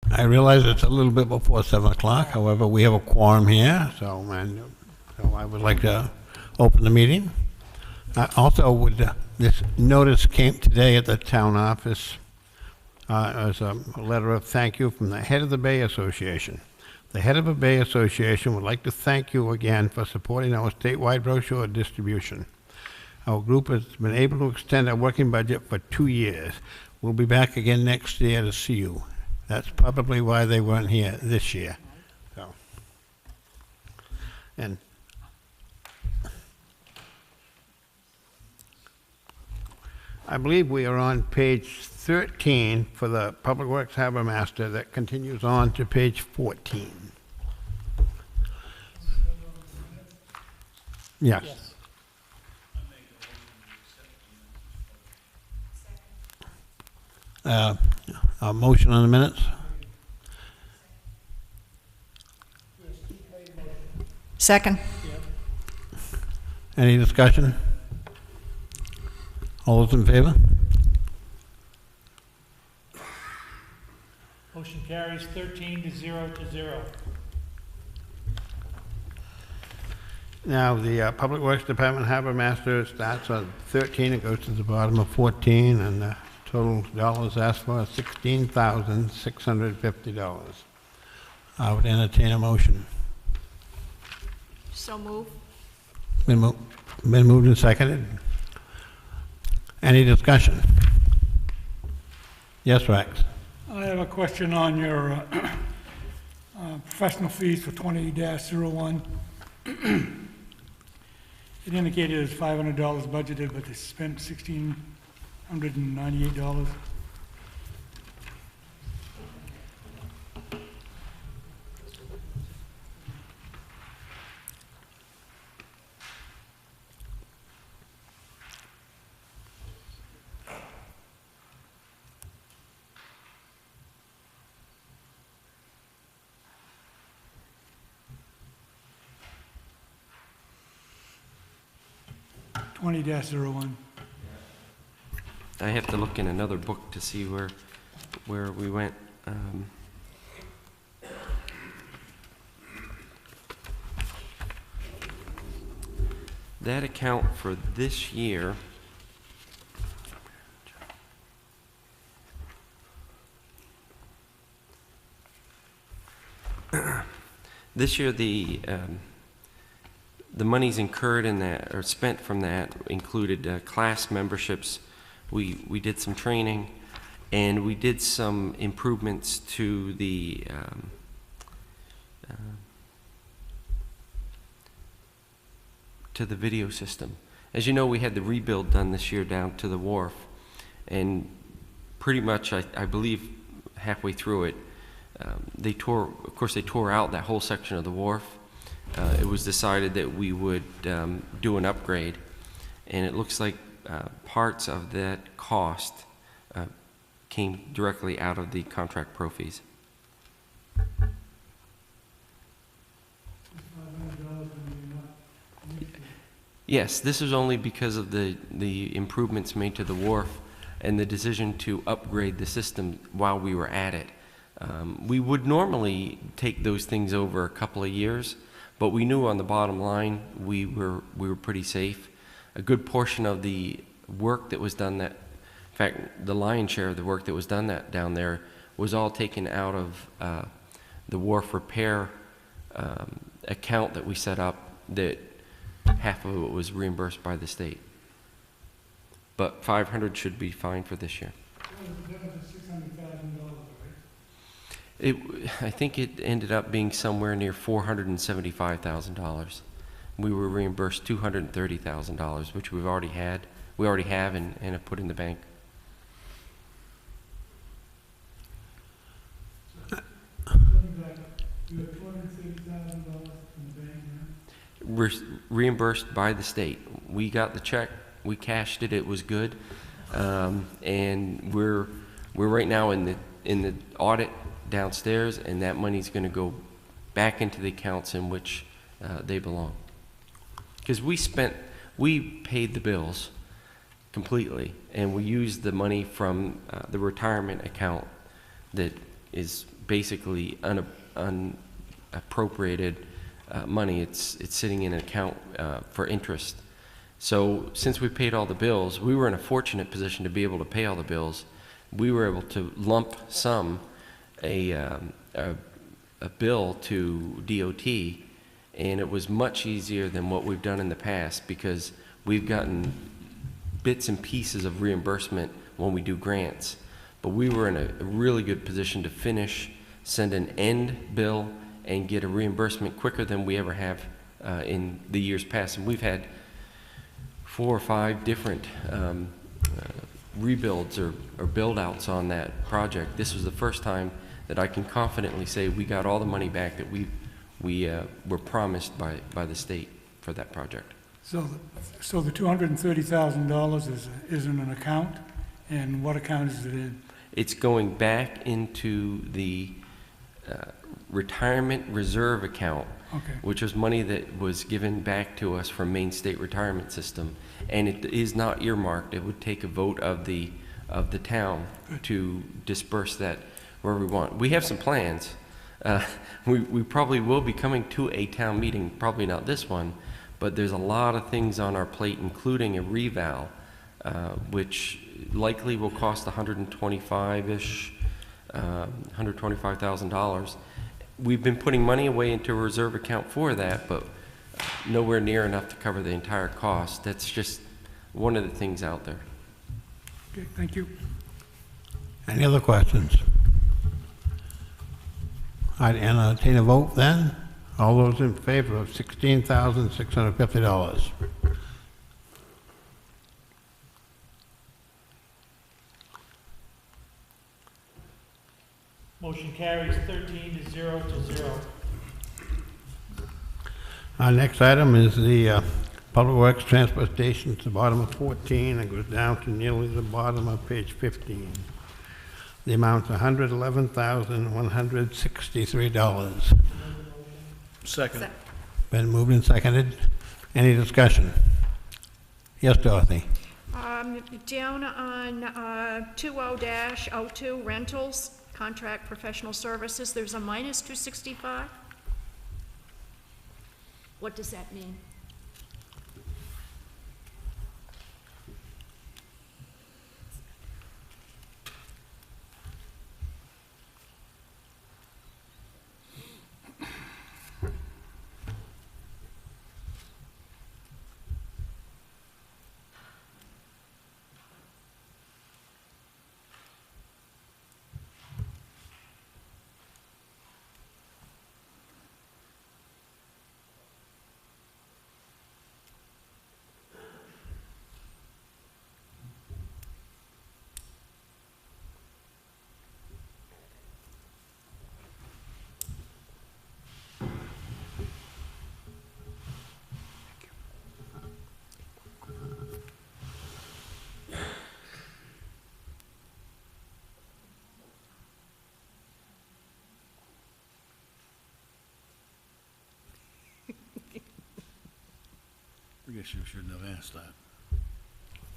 I realize it's a little bit before 7 o'clock, however, we have a quorum here, so I would like to open the meeting. Also, this notice came today at the town office as a letter of thank you from the head of the Bay Association. The head of the Bay Association would like to thank you again for supporting our statewide brochure distribution. Our group has been able to extend our working budget for 2 years. We'll be back again next year to see you. That's probably why they weren't here this year. So, and I believe we are on page 13 for the Public Works Harbor Master that continues on to page 14. Yes. A motion on the minutes? Second. Any discussion? All those in favor? Motion carries 13-0. Now, the Public Works Department Harbor Master starts on 13, it goes to the bottom of 14, and the total dollars asked for are $16,650. I would entertain a motion. So move. Been moved and seconded. Any discussion? Yes, Rex. I have a question on your professional fees for 20-01. It indicated it's $500 budgeted, but they spent $1,698. $20-01. I have to look in another book to see where we went. That account for this year the monies incurred in that, or spent from that, included class memberships. We did some training, and we did some improvements to the video system. As you know, we had the rebuild done this year down to the wharf, and pretty much, I believe, halfway through it, they tore out that whole section of the wharf. It was decided that we would do an upgrade, and it looks like parts of that cost came directly out of the contract pro fees. Yes, this is only because of the improvements made to the wharf and the decision to upgrade the system while we were at it. We would normally take those things over a couple of years, but we knew on the bottom line we were pretty safe. A good portion of the work that was done, in fact, the lion's share of the work that was done down there was all taken out of the wharf repair account that we set up, that half of it was reimbursed by the state. But $500 should be fine for this year. I think it ended up being somewhere near $475,000. We were reimbursed $230,000, which we already have and have put in the bank. We're reimbursed by the state. We got the check, we cashed it, it was good, and we're right now in the audit downstairs, and that money's going to go back into the accounts in which they belong. Because we paid the bills completely, and we used the money from the retirement account that is basically unappropriated money. It's sitting in an account for interest. So since we paid all the bills, we were in a fortunate position to be able to pay all the bills. We were able to lump sum a bill to DOT, and it was much easier than what we've done in the past because we've gotten bits and pieces of reimbursement when we do grants. But we were in a really good position to finish, send an end bill, and get a reimbursement quicker than we ever have in the years past. And we've had 4 or 5 different rebuilds or build-outs on that project. This was the first time that I can confidently say we got all the money back that we were promised by the state for that project. So the $230,000 is in an account, and what account is it in? It's going back into the retirement reserve account, Okay. which was money that was given back to us from Maine State Retirement System, and it is not earmarked. It would take a vote of the town to disperse that wherever we want. We have some plans. We probably will be coming to a town meeting, probably not this one, but there's a lot of things on our plate, including a reval, which likely will cost $125-ish, $125,000. We've been putting money away into a reserve account for that, but nowhere near enough to cover the entire cost. That's just one of the things out there. Okay, thank you. Any other questions? I'd entertain a vote then. All those in favor of $16,650? Motion carries 13-0 to 0. Our next item is the Public Works Transportation. It's the bottom of 14 and goes down to nearly the bottom of page 15. The amount's $111,163. Second. Been moved and seconded. Any discussion? Yes, Dorothy? Down on 20-02 rentals, contract professional services, there's a minus 265. What does that mean? I guess you shouldn't have asked that.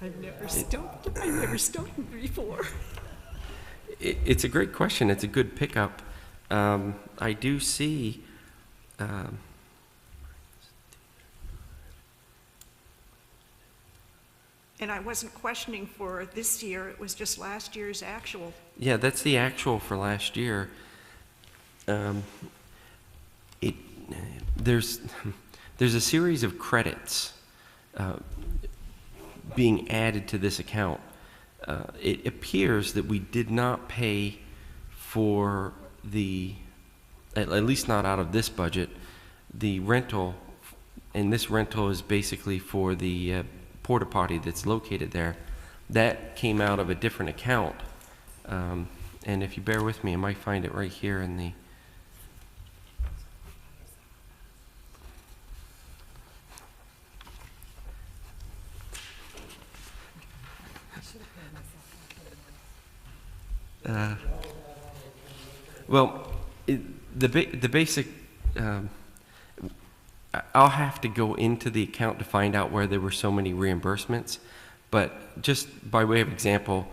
I've never stopped before. It's a great question. It's a good pickup. I do see And I wasn't questioning for this year, it was just last year's actual. yeah, that's the actual for last year. There's a series of credits being added to this account. It appears that we did not pay for at least not out of this budget, the rental, and this rental is basically for the porta potty that's located there. That came out of a different account. And if you bear with me, I might find it right here in the the basic, I'll have to go into the account to find out where there were so many reimbursements, but just by way of example,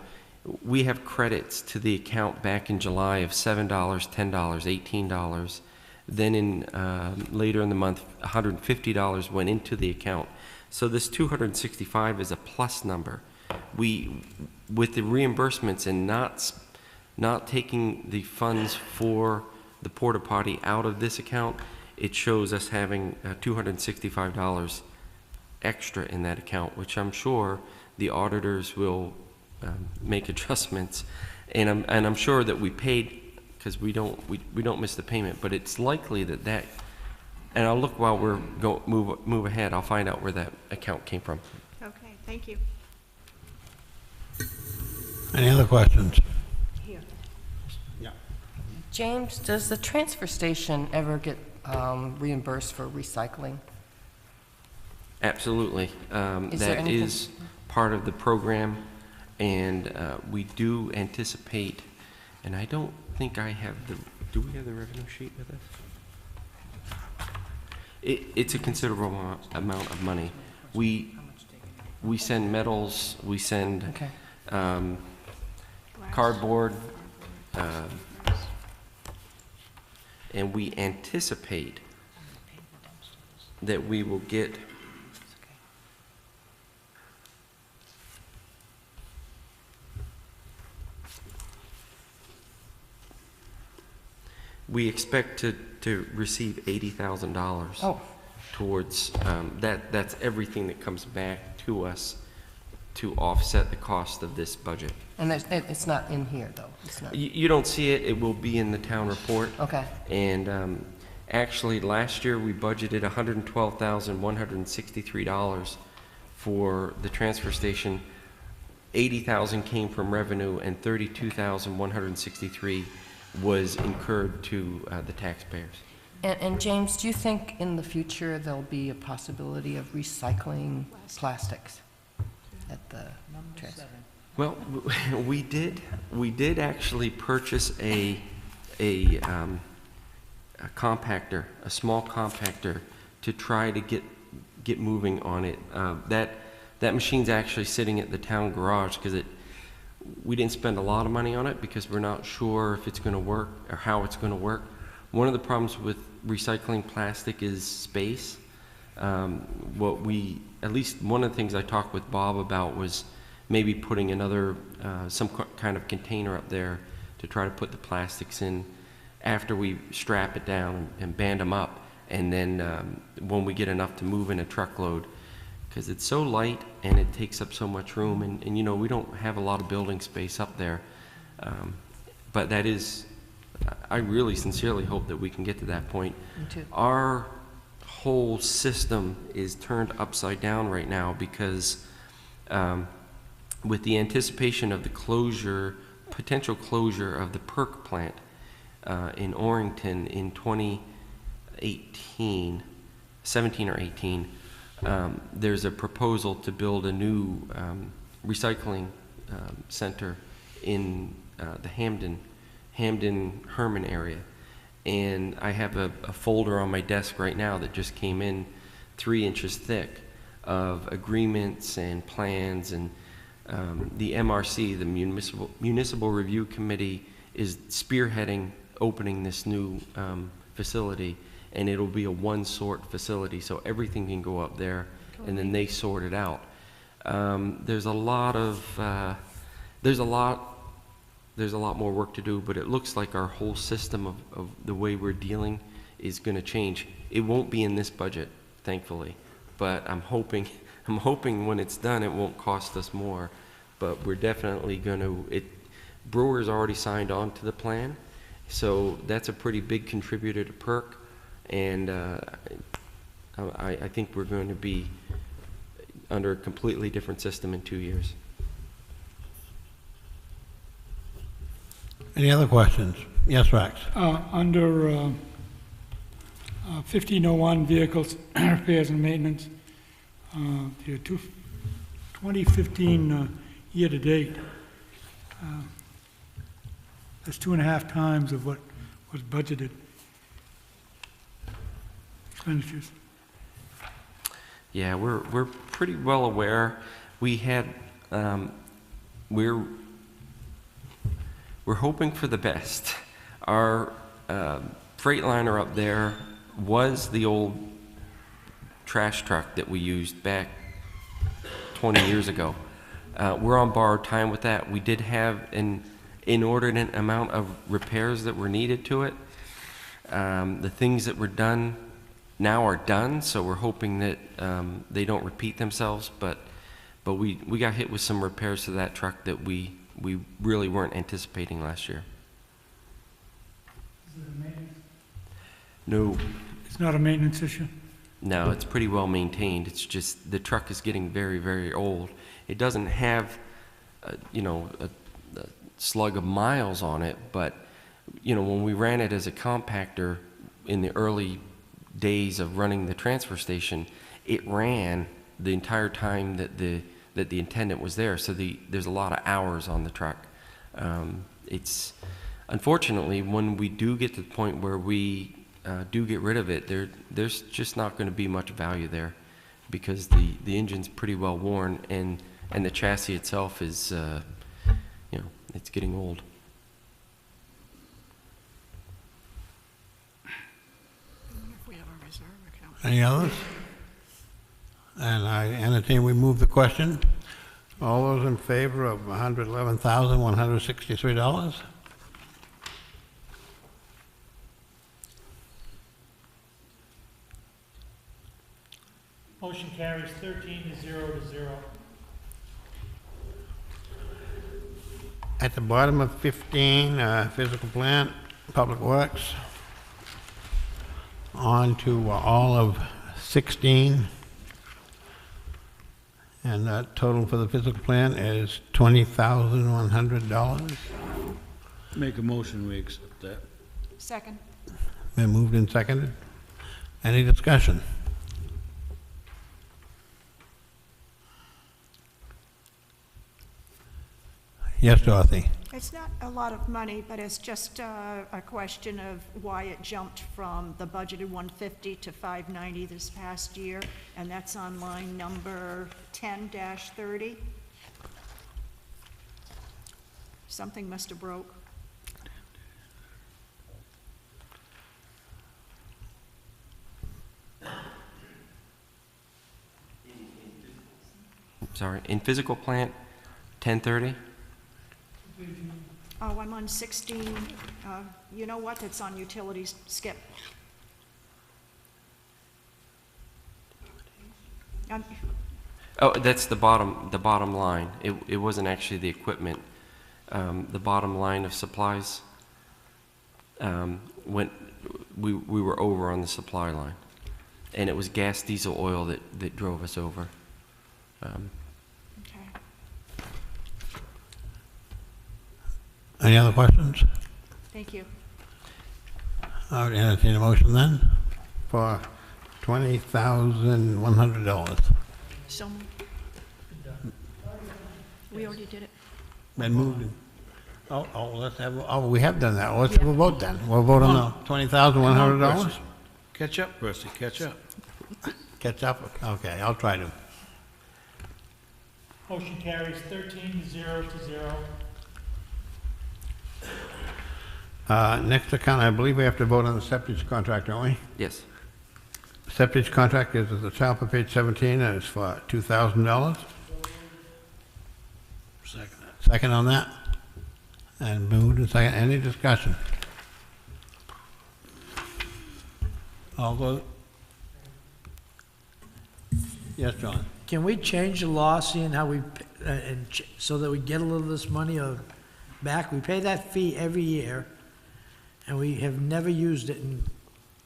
we have credits to the account back in July of $7, $10, $18. Then later in the month, $150 went into the account. So this 265 is a plus number. With the reimbursements and not taking the funds for the porta potty out of this account, it shows us having $265 extra in that account, which I'm sure the auditors will make adjustments, and I'm sure that we paid, because we don't miss the payment, but it's likely that and I'll look while we're move ahead. I'll find out where that account came from. Okay, thank you. Any other questions? Here. James, does the transfer station ever get reimbursed for recycling? Absolutely. Is there That anything- is part of the program, and we do anticipate, and I don't think I have do we have the revenue sheet with us? It's a considerable amount of money. We send metals, we send Okay. cardboard, and we anticipate that we will get we expect to receive $80,000 Oh, towards that's everything that comes back to us to offset the cost of this budget. and it's not in here, though? It's not? You don't see it, it will be in the town report. Okay. And actually, last year, we budgeted $112,163 for the transfer station. $80,000 came from revenue, and $32,163 was incurred to the taxpayers. And James, do you think in the future there'll be a possibility of recycling plastics at the transfer? Well, we did actually purchase a compactor, a small compactor, to try to get moving on it. That machine's actually sitting at the town garage because we didn't spend a lot of money on it because we're not sure if it's going to work or how it's going to work. One of the problems with recycling plastic is space. At least one of the things I talked with Bob about was maybe putting another, some kind of container up there to try to put the plastics in after we strap it down and band them up, and then when we get enough to move in a truckload, because it's so light and it takes up so much room, and you know, we don't have a lot of building space up there. But that is, I really sincerely hope that we can get to that point. Me too. Our whole system is turned upside down right now because with the anticipation of the potential closure of the PERC plant in Orrington in 17 or 18, there's a proposal to build a new recycling center in the Hamden-Herman area. And I have a folder on my desk right now that just came in 3 inches thick of agreements and plans, and the MRC, the Municipal Review Committee, is spearheading opening this new facility, and it'll be a one-sort facility, so everything can go up there, and then they sort it out. There's a lot more work to do, but it looks like our whole system of the way we're dealing is going to change. It won't be in this budget, thankfully, but I'm hoping when it's done it won't cost us more. But we're definitely going to. Brewer's already signed on to the plan, so that's a pretty big contributor to PERC, and I think we're going to be under a completely different system in 2 years. Any other questions? Yes, Rex? Under 1501, vehicles, repairs and maintenance, the 2015 year-to-date, that's 2.5 times of what was budgeted expenditures. Yeah, we're pretty well aware. We had we're We're hoping for the best. Our Freightliner up there was the old trash truck that we used back 20 years ago. We're on borrowed time with that. We did have an inordinate amount of repairs that were needed to it. The things that were done now are done, so we're hoping that they don't repeat themselves, but we got hit with some repairs to that truck that we really weren't anticipating last year. No, It's not a maintenance issue? no, it's pretty well maintained. It's just the truck is getting very, very old. It doesn't have, you know, a slug of miles on it, but, you know, when we ran it as a compactor in the early days of running the transfer station, it ran the entire time that the intendant was there. So there's a lot of hours on the truck. It's unfortunately, when we do get to the point where we do get rid of it, there's just not going to be much value there, because the engine's pretty well worn, and the chassis itself is, you know, it's getting old. If we have a reserve account. Any others? And I entertain we move the question. All those in favor of $111,163? Motion carries 13 to 0 to 0. At the bottom of 15, physical plant, public works. On to all of 16. And that total for the physical plant is $20,100. Make a motion, we accept that. Second. Been moved and seconded. Any discussion? Yes, Dorothy? It's not a lot of money, but it's just a question of why it jumped from the budgeted 150 to 590 this past year, and that's on line number 10-30. Something must have broke. Sorry, in physical plant, 1030? Oh, I'm on 16, you know what, it's on utilities, skip. Oh, that's the bottom line. It wasn't actually the equipment. The bottom line of supplies, we were over on the supply line. And it was gas, diesel, oil that drove us over. Okay. Any other questions? Thank you. I would entertain a motion then for $20,100. So moved. We already did it. Been moved. Let's have, we have done that. Let's have a vote then. We'll vote on the $20,100. Catch up, Rusty, catch up. Catch up? Okay, I'll try to. Motion carries 13 to 0 to 0. Next account, I believe we have to vote on the septic contract, don't we? Yes. Septic contract is at the top of page 17, and it's for $2,000. Second. Second on that? And moved and second. Any discussion? All those? Yes, John? Can we change the law, seeing how so that we get a little of this money back? We pay that fee every year, and we have never used it in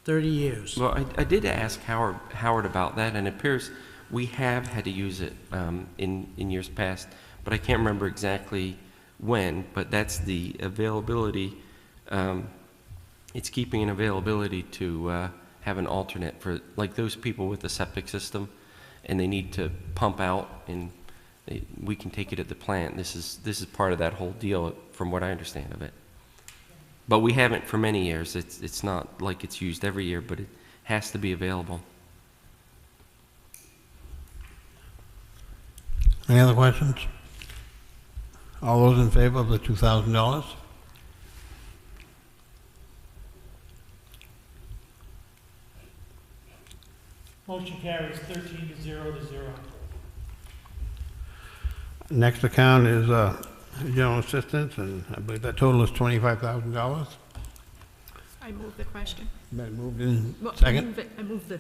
30 years. Well, I did ask Howard about that, and it appears we have had to use it in years past, but I can't remember exactly when, but that's the availability. It's keeping an availability to have an alternate for, like, those people with the septic system, and they need to pump out, and we can take it at the plant. This is part of that whole deal, from what I understand of it. But we haven't for many years. It's not like it's used every year, but it has to be available. Any other questions? All those in favor of the $2,000? Motion carries 13 to 0. Next account is general assistance, and I believe that total is $25,000. I move the question. Been moved in Well, second? I move the,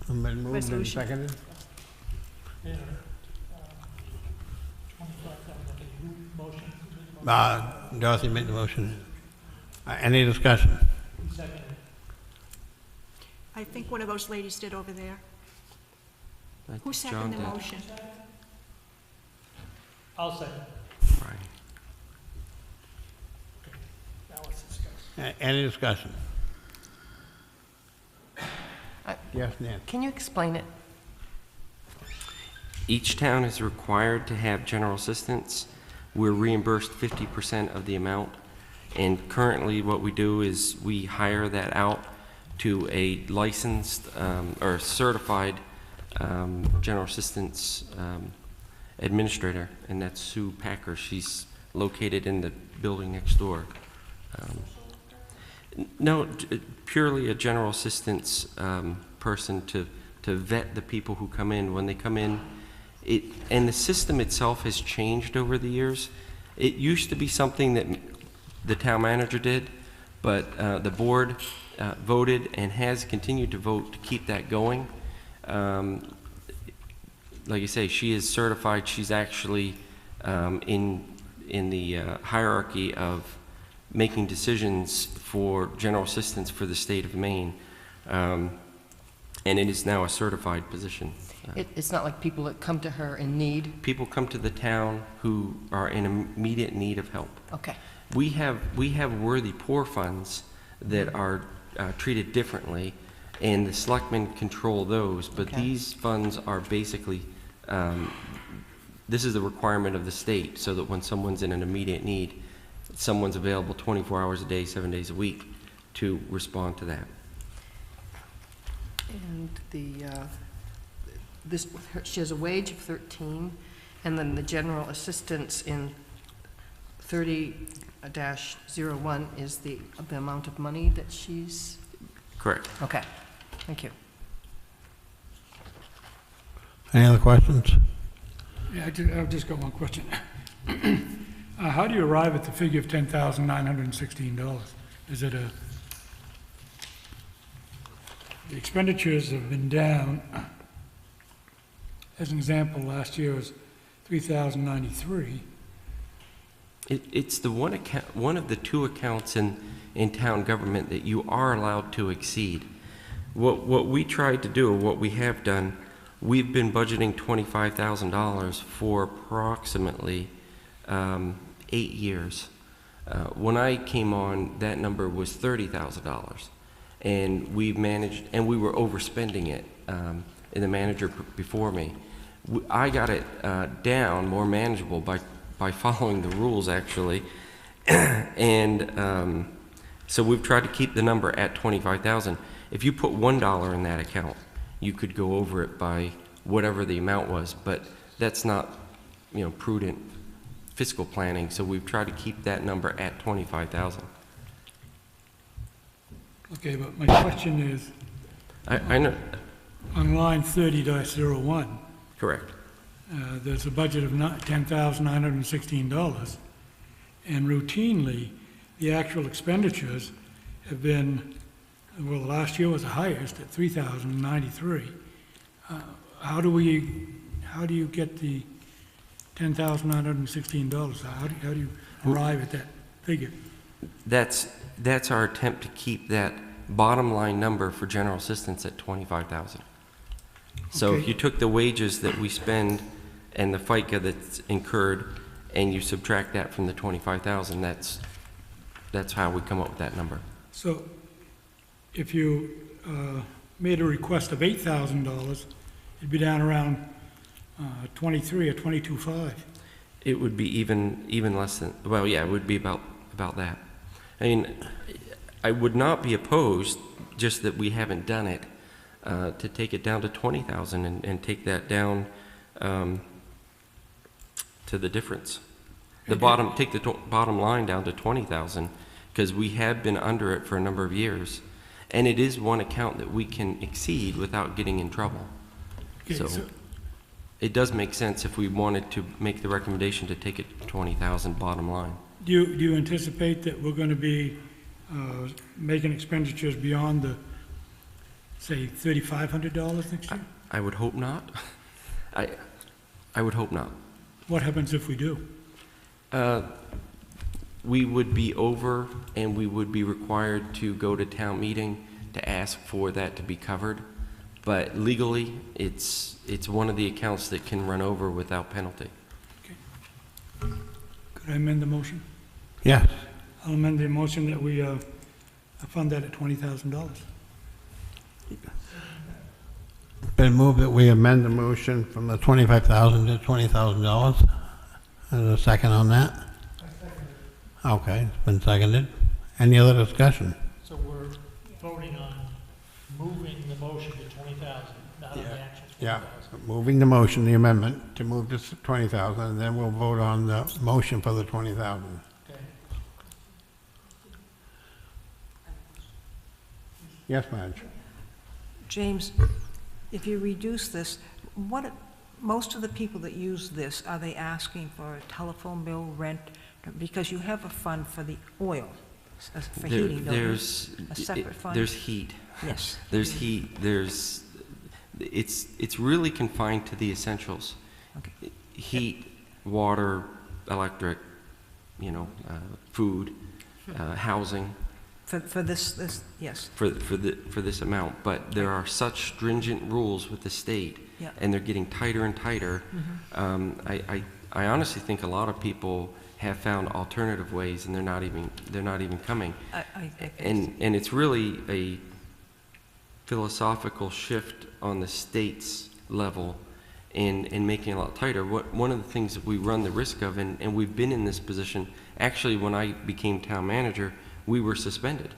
Been moved and Resolution. seconded? Yeah. 25,000, okay, who motion? Dorothy made the motion. Any discussion? Who seconded? I think one of those ladies did over there. I Who think John seconded the did. motion? I'll second. Right. Now let's discuss. Any discussion? I- Yes, Nan? Can you explain it? Each town is required to have general assistance. We're reimbursed 50% of the amount. And currently, what we do is we hire that out to a licensed or certified general assistance administrator, and that's Sue Packer. She's located in the building next door. No, purely a general assistance person to vet the people who come in. When they come in, and the system itself has changed over the years. It used to be something that the town manager did, but the board voted and has continued to vote to keep that going. Like you say, she is certified. She's actually in the hierarchy of making decisions for general assistance for the state of Maine, and it is now a certified position. It's not like people that come to her in need? People come to the town who are in immediate need of help. Okay. We have worthy poor funds that are treated differently, and the selectmen control those, but Okay. these funds are basically, this is the requirement of the state, so that when someone's in an immediate need, someone's available 24 hours a day, 7 days a week to respond to that. And she has a wage of 13, and then the general assistance in 30-01 is the amount of money that she's, Correct. okay, thank you. Any other questions? Yeah, I've just got one question. How do you arrive at the figure of $10,916? Is it the expenditures have been down. As an example, last year was $3,093. It's the one of the two accounts in town government that you are allowed to exceed. What we tried to do, or what we have done, we've been budgeting $25,000 for approximately 8 years. When I came on, that number was $30,000, and we've managed, and we were overspending it. And the manager before me, I got it down more manageable by following the rules, actually. And so we've tried to keep the number at 25,000. If you put $1 in that account, you could go over it by whatever the amount was, but that's not, prudent fiscal planning. So we've tried to keep that number at 25,000. Okay, but my question is, I know, on line 30-01, correct. there's a budget of $10,916, and routinely, the actual expenditures have been, well, last year was the highest at $3,093. How do you get the $10,916? How do you arrive at that figure? That's our attempt to keep that bottom line number for general assistance at 25,000. So if Okay. you took the wages that we spend and the FICA that's incurred, and you subtract that from the 25,000, that's how we come up with that number. So if you made a request of $8,000, it'd be down around 23 or 22.5. It would be even less than, well, yeah, it would be about that. I mean, I would not be opposed, just that we haven't done it, to take it down to 20,000 and take that down to the difference. Take the bottom line down to 20,000, because we have been under it for a number of years. And it is one account that we can exceed without getting in trouble. Okay, So it does make sense if we wanted to make the recommendation to take it to 20,000 bottom line. do you anticipate that we're going to be making expenditures beyond the, say, $3,500 next year? I would hope not. I would hope not. What happens if we do? We would be over, and we would be required to go to town meeting to ask for that to be covered. But legally, it's one of the accounts that can run over without penalty. Could I amend the motion? Yes. I'll amend the motion that we fund that at $20,000. Been moved that we amend the motion from the $25,000 to $20,000. There's a second on that? Okay, it's been seconded. Any other discussion? So we're voting on moving the motion to 20,000, not on the actual Yeah, 20,000. moving the motion, the amendment, to move this to 20,000, and then we'll vote on the motion for the 20,000. Okay. Yes, Madge? James, if you reduce this, most of the people that use this, are they asking for a telephone bill, rent? Because you have a fund for the oil, for heating, don't you? There's A separate fund? There's heat. Yes. There's heat. It's really confined to the essentials. Okay. Heat, water, electric, food, housing. For this, yes. For this amount, but there are such stringent rules with the state, Yeah. and they're getting tighter and tighter. I honestly think a lot of people have found alternative ways, and they're not even coming. And it's really a philosophical shift on the state's level in making it a lot tighter. One of the things that we run the risk of, and we've been in this position, actually when I became town manager, we were suspended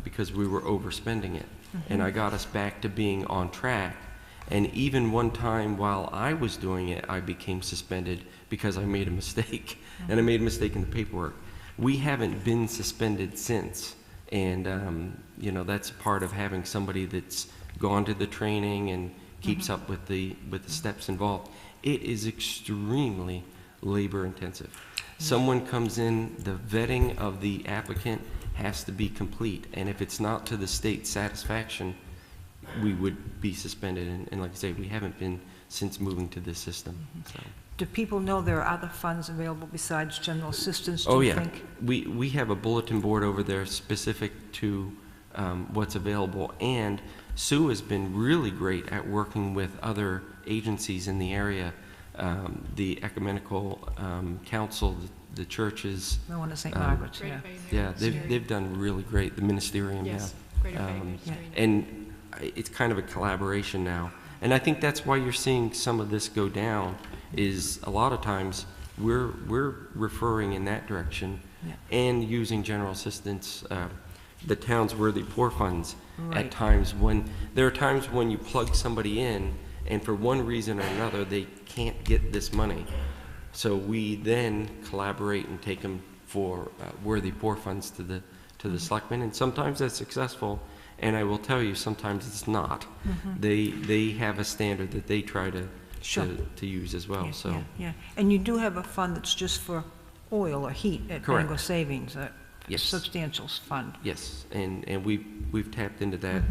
because we were overspending it. And I got us back to being on track. And even one time while I was doing it, I became suspended because I made a mistake. And I made a mistake in the paperwork. We haven't been suspended since. And, that's part of having somebody that's gone to the training and keeps up with the steps involved. It is extremely labor intensive. Someone comes in, the vetting of the applicant has to be complete, and if it's not to the state's satisfaction, we would be suspended, and like I say, we haven't been since moving to this system. So. Do people know there are other funds available besides general assistance, do Oh you yeah, think? we have a bulletin board over there specific to what's available, and Sue has been really great at working with other agencies in the area. The Ecumenical Council, the churches. The one at St. Margaret's, yeah. Yeah, they've done really great, the ministerium, Yes, yeah. Greater Bay Ministerium. And it's kind of a collaboration now. And I think that's why you're seeing some of this go down, is a lot of times we're referring in that direction Yeah. and using general assistance, the town's worthy poor funds Right. at times there are times when you plug somebody in and for one reason or another, they can't get this money. So we then collaborate and take them for worthy poor funds to the selectmen, and sometimes that's successful, and I will tell you, sometimes it's not. They have a standard that they try to Sure. to use as well, Yeah, so. yeah, yeah. And you do have a fund that's just for oil or heat at Correct. Bangor Savings, a Yes. substantial fund. Yes, and we've tapped into that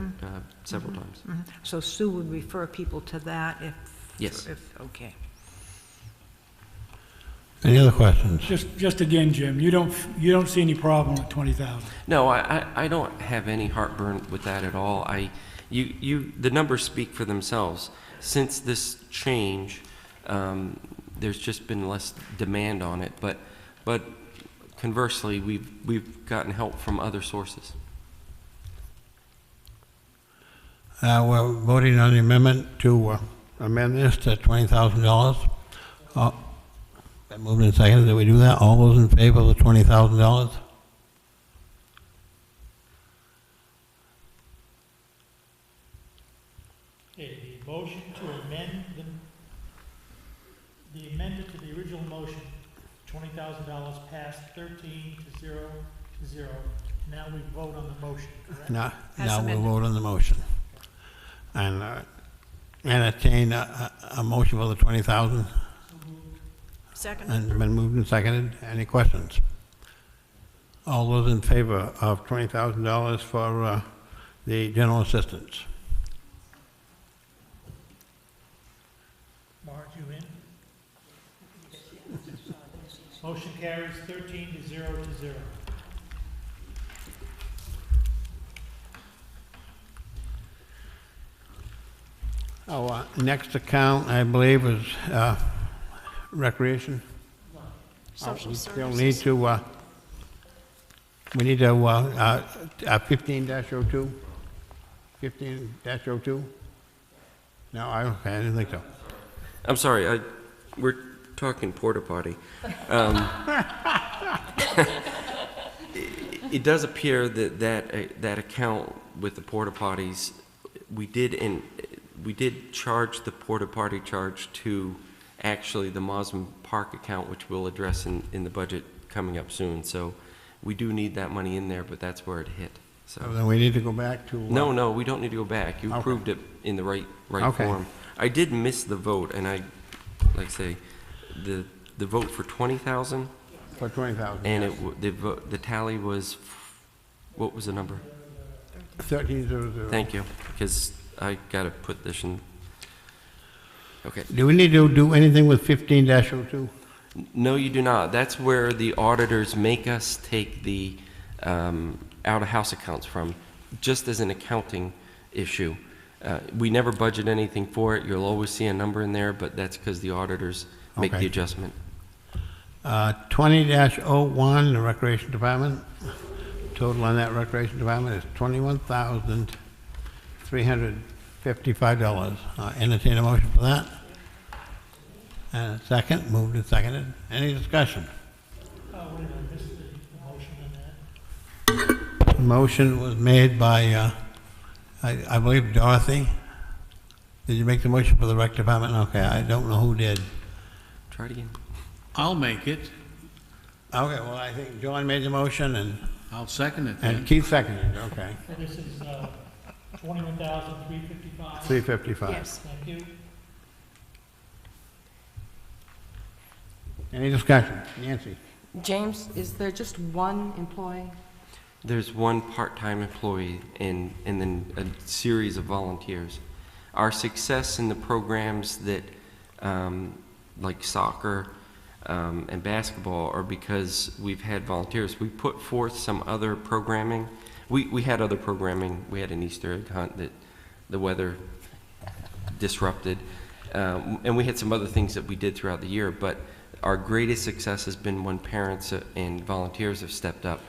several times. So Sue would refer people to that if... Yes. Okay. Any other questions? Just again, Jim, you don't see any problem with 20,000? No, I don't have any heartburn with that at all. The numbers speak for themselves. Since this change, there's just been less demand on it, but conversely, we've gotten help from other sources. We're voting on the amendment to amend this to $20,000. Been moved and seconded that we do that. All those in favor of the $20,000? Okay, the motion to amend the amendment to the original motion, $20,000 passed 13-0 to 0. Now we vote on the motion, correct? Now As we'll amended. vote on the motion. And entertain a motion for the 20,000. Second? And been moved and seconded. Any questions? All those in favor of $20,000 for the general assistance? Marge, you in? Motion carries 13 to 0 to 0. Our next account, I believe, is recreation. Social We still services. need to, we need to, 15-02? 15-02? No, I didn't think so. I'm sorry, we're talking porta potty. It does appear that account with the porta potties, we did charge the porta potty charge to actually the Mosman Park account, which we'll address in the budget coming up soon. So we do need that money in there, but that's where it hit. So So then we need to go back to... no, we don't need to go back. You Okay. approved it in the right Okay. form. I did miss the vote, and I, like I say, the vote for 20,000, For 20,000. and yes. the tally was, what was the number? 13-00. Thank you, because I gotta put this in. Okay. Do we need to do anything with 15-02? No, you do not. That's where the auditors make us take the out-of-house accounts from, just as an accounting issue. We never budget anything for it. You'll always see a number in there, but that's because the auditors make Okay. the adjustment. 20-01, the Recreation Department. Total on that Recreation Department is $21,355. Entertain a motion for that. And a second, moved and seconded. Any discussion? Wait a minute, I missed the motion on that. The motion was made by, I believe, Dorothy. Did you make the motion for the Rec Department? Okay, I don't know who did. Try it again. I'll make it. Okay, well, I think John made the motion and I'll second it then. Keith seconded, okay. So this is 21,355. 355. Yes. Thank you. Any discussion? Nancy? James, is there just one employee? There's one part-time employee and then a series of volunteers. Our success in the programs that, like soccer and basketball, are because we've had volunteers. We put forth some other programming. We had other programming. We had an Easter egg hunt that the weather disrupted. And we had some other things that we did throughout the year, but our greatest success has been when parents and volunteers have stepped up.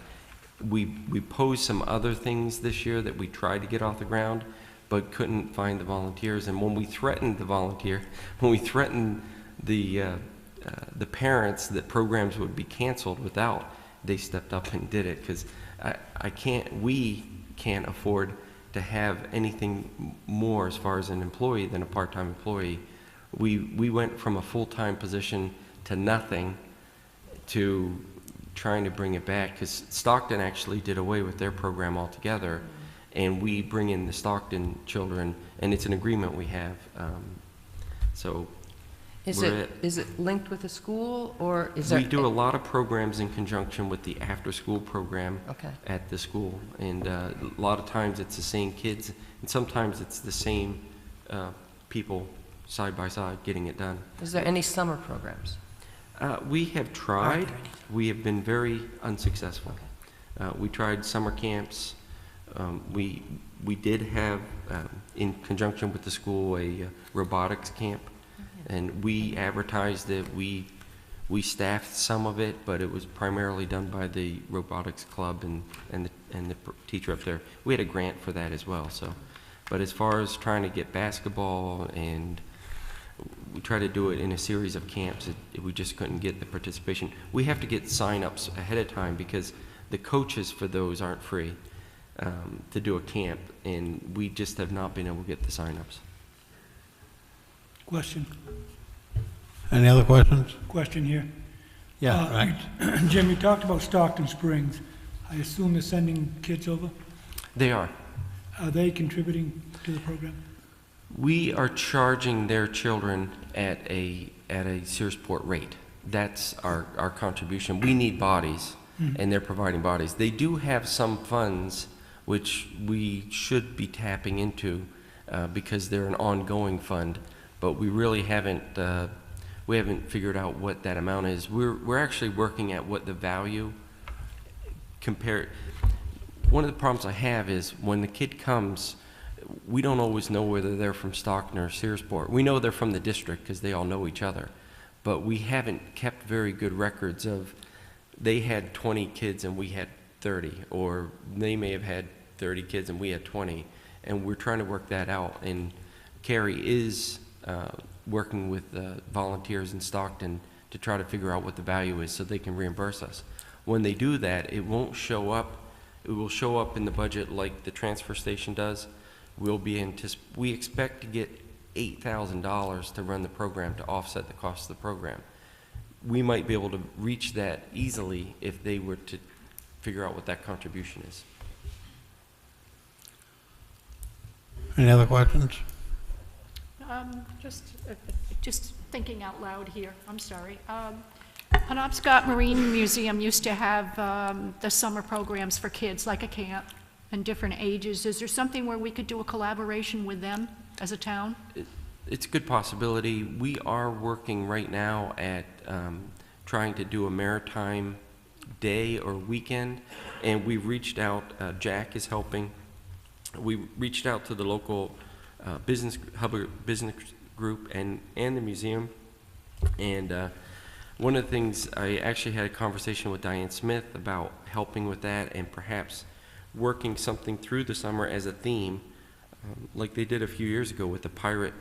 We posed some other things this year that we tried to get off the ground, but couldn't find the volunteers. And when we threatened the parents that programs would be canceled without, they stepped up and did it, because we can't afford to have anything more as far as an employee than a part-time employee. We went from a full-time position to nothing to trying to bring it back, because Stockton actually did away with their program altogether, and we bring in the Stockton children, and it's an agreement we have. So Is we're it linked with the school, or is there? we do a lot of programs in conjunction with the after-school program Okay. at the school, and a lot of times it's the same kids, and sometimes it's the same people side by side getting it done. Is there any summer programs? We have tried. We have been very unsuccessful. We tried summer camps. We did have, in conjunction with the school, a robotics camp, and we advertised it. We staffed some of it, but it was primarily done by the robotics club and the teacher up there. We had a grant for that as well. So, but as far as trying to get basketball, and we try to do it in a series of camps, we just couldn't get the participation. We have to get sign-ups ahead of time, because the coaches for those aren't free to do a camp, and we just have not been able to get the sign-ups. Question, Any other questions? question here. Yeah, right. Jim, you talked about Stockton Springs. I assume they're sending kids over. They are. Are they contributing to the program? We are charging their children at a Searsport rate. That's our contribution. We need bodies, and they're providing bodies. They do have some funds which we should be tapping into because they're an ongoing fund, but we really haven't figured out what that amount is. We're actually working at what the value One of the problems I have is when the kid comes, we don't always know whether they're from Stockton or Searsport. We know they're from the district because they all know each other, but we haven't kept very good records of they had 20 kids and we had 30, or they may have had 30 kids and we had 20, and we're trying to work that out. And Carrie is working with volunteers in Stockton to try to figure out what the value is so they can reimburse us. When they do that, it won't show up. It will show up in the budget like the transfer station does. We expect to get $8,000 to run the program to offset the cost of the program. We might be able to reach that easily if they were to figure out what that contribution is. Any other questions? Just thinking out loud here, I'm sorry. Penobscot Marine Museum used to have the summer programs for kids, like a camp, and different ages. Is there something where we could do a collaboration with them as a town? It's a good possibility. We are working right now at trying to do a maritime day or weekend, and we reached out, Jack is helping. We reached out to the local business group and the museum, and one of the things, I actually had a conversation with Diane Smith about helping with that and perhaps working something through the summer as a theme, like they did a few years ago with the pirate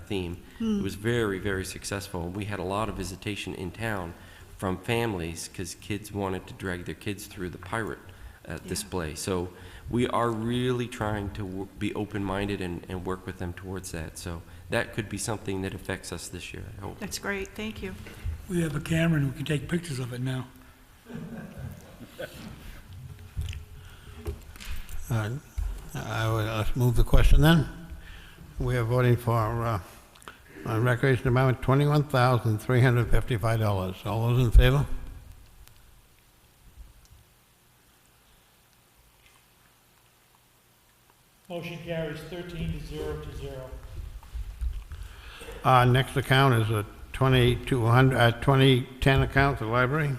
theme. It was very, very successful. We had a lot of visitation in town from families because kids wanted to drag their kids through the pirate display. So we are really trying to be open-minded and work with them towards that. So that could be something that affects us this year, I hope. That's great, thank you. We have a camera and we can take pictures of it now. Let's move the question then. We are voting for recreation amount $21,355. All those in favor? Motion carries 13 to 0 to 0. Next account is a 2010 account, the library.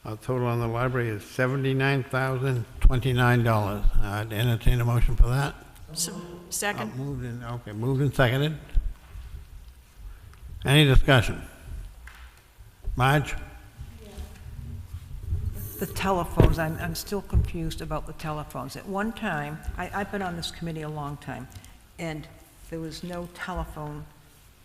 Total on the library is $79,029. I'd entertain a motion for that. Second. Moved and seconded. Any discussion? Marge? The telephones, I'm still confused about the telephones. At one time, I've been on this committee a long time, and there was no telephone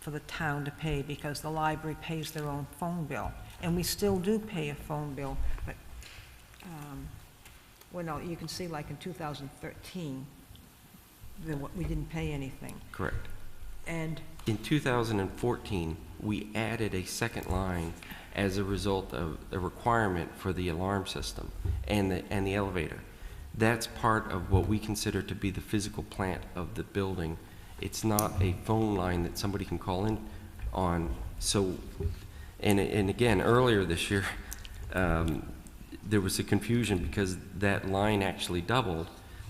for the town to pay because the library pays their own phone bill. And we still do pay a phone bill, but, well, no, you can see like in 2013, we didn't pay anything. Correct. And In 2014, we added a second line as a result of a requirement for the alarm system and the elevator. That's part of what we consider to be the physical plant of the building. It's not a phone line that somebody can call in on. So, and again, earlier this year, there was a confusion because that line actually doubled.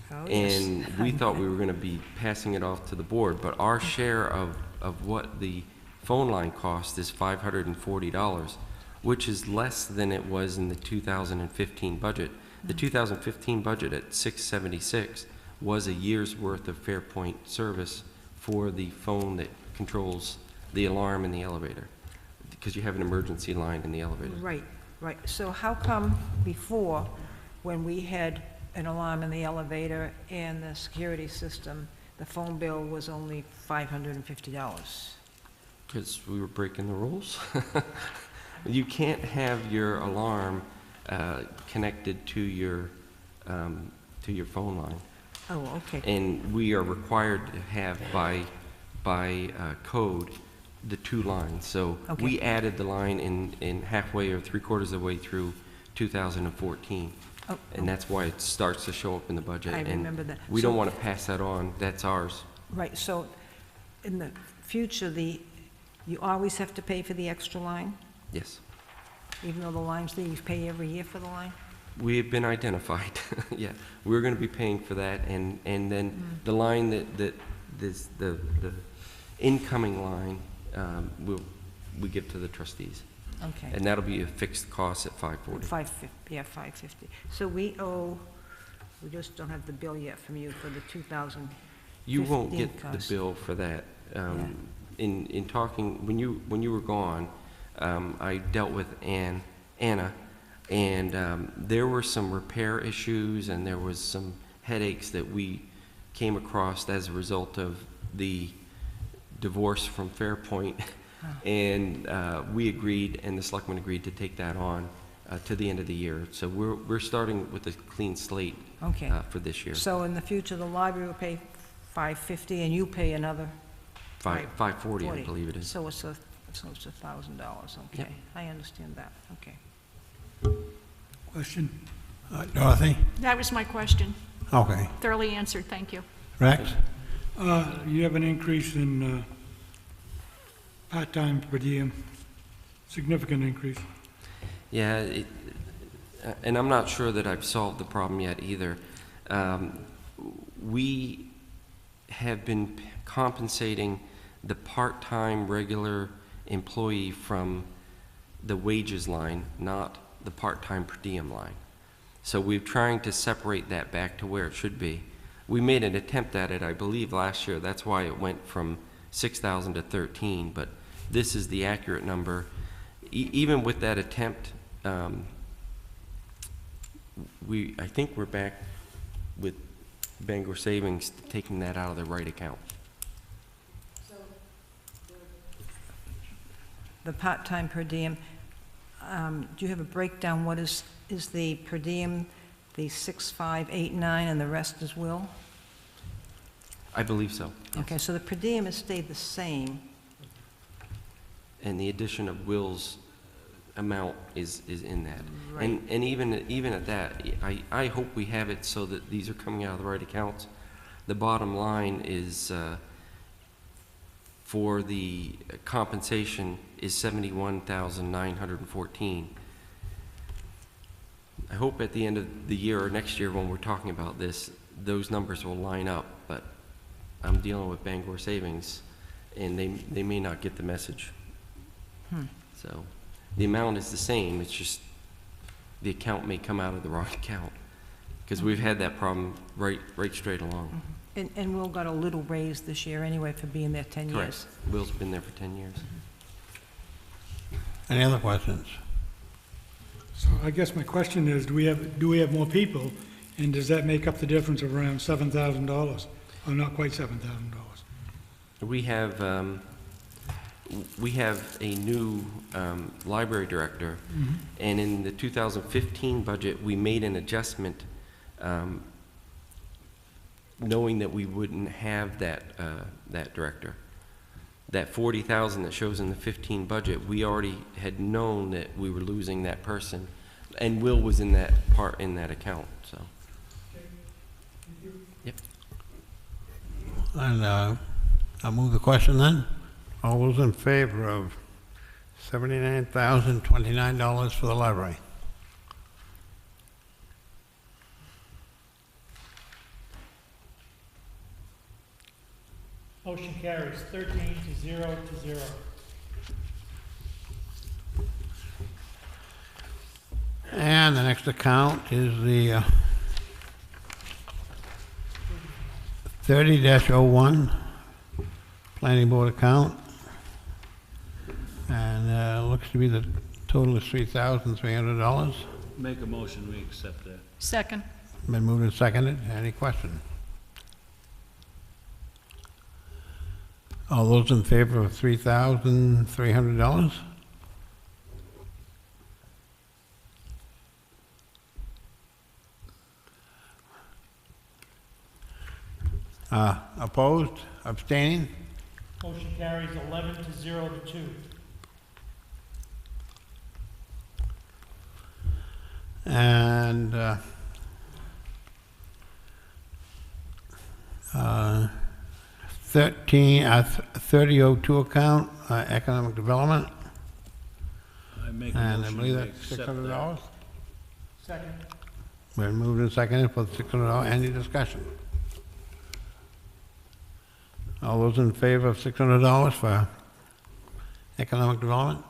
Oh, yes. And we thought we were going to be passing it off to the board, but our share of what the phone line cost is $540, which is less than it was in the 2015 budget. The 2015 budget at $676 was a year's worth of Fairpoint service for the phone that controls the alarm in the elevator, because you have an emergency line in the elevator. Right, right. So how come before, when we had an alarm in the elevator and the security system, the phone bill was only $550? Because we were breaking the rules. You can't have your alarm connected to your phone line. Oh, okay. And we are required to have by code the two lines. So Okay. we added the line in halfway or three-quarters of the way through 2014. Oh, And that's why it starts to show up in the budget. I and remember that. We don't So- want to pass that on. That's ours. Right, so in the future, you always have to pay for the extra line, Yes. even though the line's there, you pay every year for the line? We have been identified. Yeah, we're going to be paying for that, and then the line that this, the incoming line, we give to the trustees. Okay. And that'll be a fixed cost at $540. 550, yeah, 550. So we just don't have the bill yet from you for the 2015 You won't get the cost. bill for that. Yeah. In talking, when you were gone, I dealt with Anna, and there were some repair issues, and there was some headaches that we came across as a result of the divorce from Fairpoint. And we agreed, and the selectmen agreed to take that on to the end of the year. So we're starting with a clean slate Okay. for this year. So in the future, the library will pay 550, and you pay another? $540, I believe it is. So it's $1,000, okay. Yep. I understand that, okay. Question? Dorothy? That was my question. Okay. Thoroughly answered, thank you. Rex? You have an increase in part-time per diem, significant increase. Yeah, and I'm not sure that I've solved the problem yet either. We have been compensating the part-time regular employee from the wages line, not the part-time per diem line. So we're trying to separate that back to where it should be. We made an attempt at it, I believe, last year. That's why it went from 6,000 to 13, but this is the accurate number. Even with that attempt, I think we're back with Bangor Savings taking that out of the right account. The part-time per diem, do you have a breakdown? What is the per diem, the 6,589, and the rest is Will? I believe so. Okay, so the per diem has stayed the same. And the addition of Will's amount is in that. Right. And even at that, I hope we have it so that these are coming out of the right accounts. The bottom line is, for the compensation is $71,914. I hope at the end of the year or next year when we're talking about this, those numbers will line up, but I'm dealing with Bangor Savings, and they may not get the message. So the amount is the same, it's just the account may come out of the wrong account, because we've had that problem right straight along. And Will got a little raise this year anyway for being there 10 years. Correct. Will's been there for 10 years. Any other questions? So I guess my question is, do we have more people, and does that make up the difference of around $7,000, or not quite $7,000? We have a new library director, and in the 2015 budget, we made an adjustment knowing that we wouldn't have that director. That 40,000 that shows in the 15 budget, we already had known that we were losing that person, and Will was in that part in that account, so. Yep. And I'll move the question then. All those in favor of $79,029 for the library? Motion carries 13 to 0 to 0. And the next account is the 30-01 Planning Board account. And looks to be the total is $3,300. Make a motion, we accept that. Second. Been moved and seconded. Any question? All those in favor of $3,300? Opposed? Abstaining? Motion carries 11 to 0 to 2. And 3002 account, economic development, I make a and I motion believe we that's accept $600. that. Second. We're moved and seconded for $600. Any discussion? All those in favor of $600 for economic development?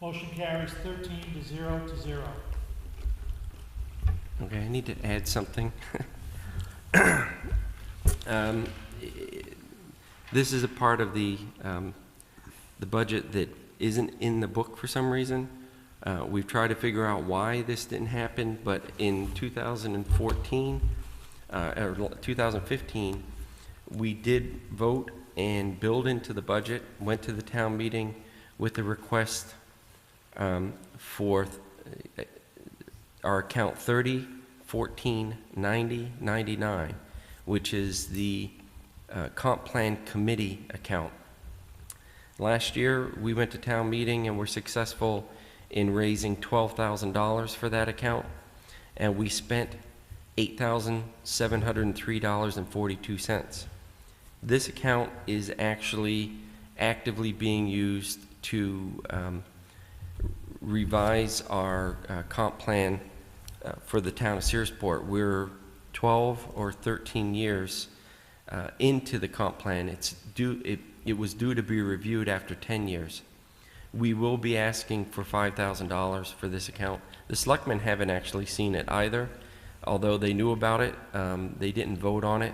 Motion carries 13 to 0 to 0. Okay, I need to add something. Um, This is a part of the budget that isn't in the book for some reason. We've tried to figure out why this didn't happen, but in 2014, or 2015, we did vote and build into the budget, went to the town meeting with a request for our account 30, 14, 90, 99, which is the comp plan committee account. Last year, we went to town meeting and were successful in raising $12,000 for that account, and we spent $8,703.42. This account is actually actively being used to revise our comp plan for the town of Searsport. We're 12 or 13 years into the comp plan. It was due to be reviewed after 10 years. We will be asking for $5,000 for this account. The selectmen haven't actually seen it either, although they knew about it. They didn't vote on it,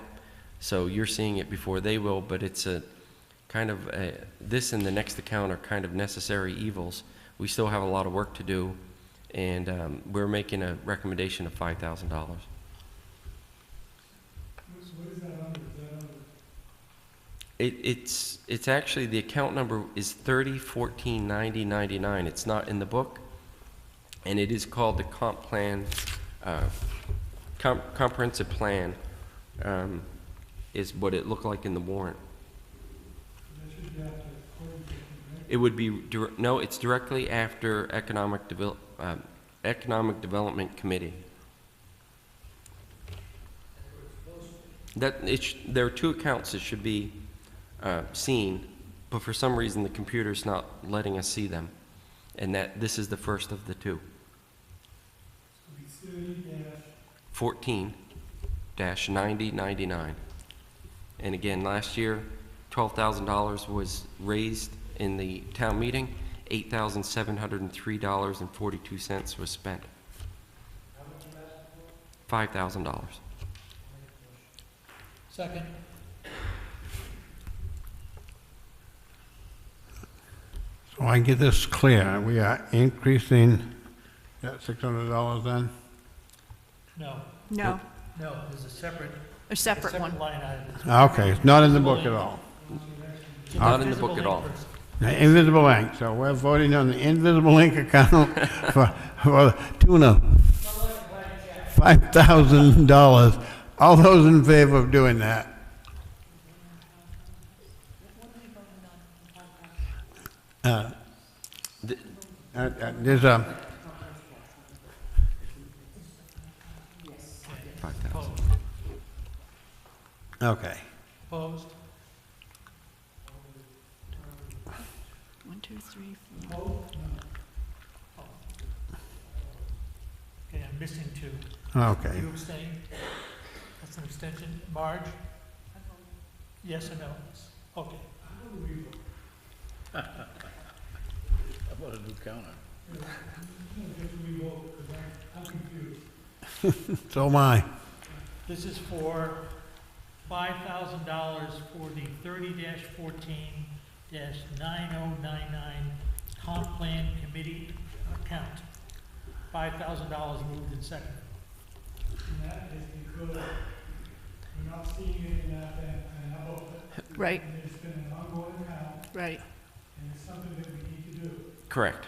so you're seeing it before they will, but it's a kind of this and the next account are kind of necessary evils. We still have a lot of work to do, and we're making a recommendation of $5,000. It's actually, the account number is 30 14 90 99. It's not in the book, and it is called the comp plan, comprehensive plan, is what it looked like in the warrant. It would be, no, it's directly after Economic Development Committee. There are two accounts that should be seen, but for some reason the computer's not letting us see them, and that this is the first of the two. 14-9099. And again, last year, $12,000 was raised in the town meeting, $8,703.42 was spent. $5,000. Second. So I get this clear, we are increasing that $600 then? No, No, no, there's a separate one. line item. Okay, it's not in the book at all. Not in the book at all. The invisible ink, so we're voting on the invisible ink account for the tune of $5,000. All those in favor of doing that? There's a, 5,000. okay. Opposed? 1, 2, 3, 4. Okay, I'm missing two. Okay. You abstain? That's an abstention. Marge? Yes or no? Okay. How about a new counter? So am I. This is for $5,000 for the 30-14-9099 comp plan committee account. $5,000 moved and seconded. And that is because we're not seeing it in that, and how about that? Right, And it's been an ongoing account, right. and it's something that we need to do. Correct.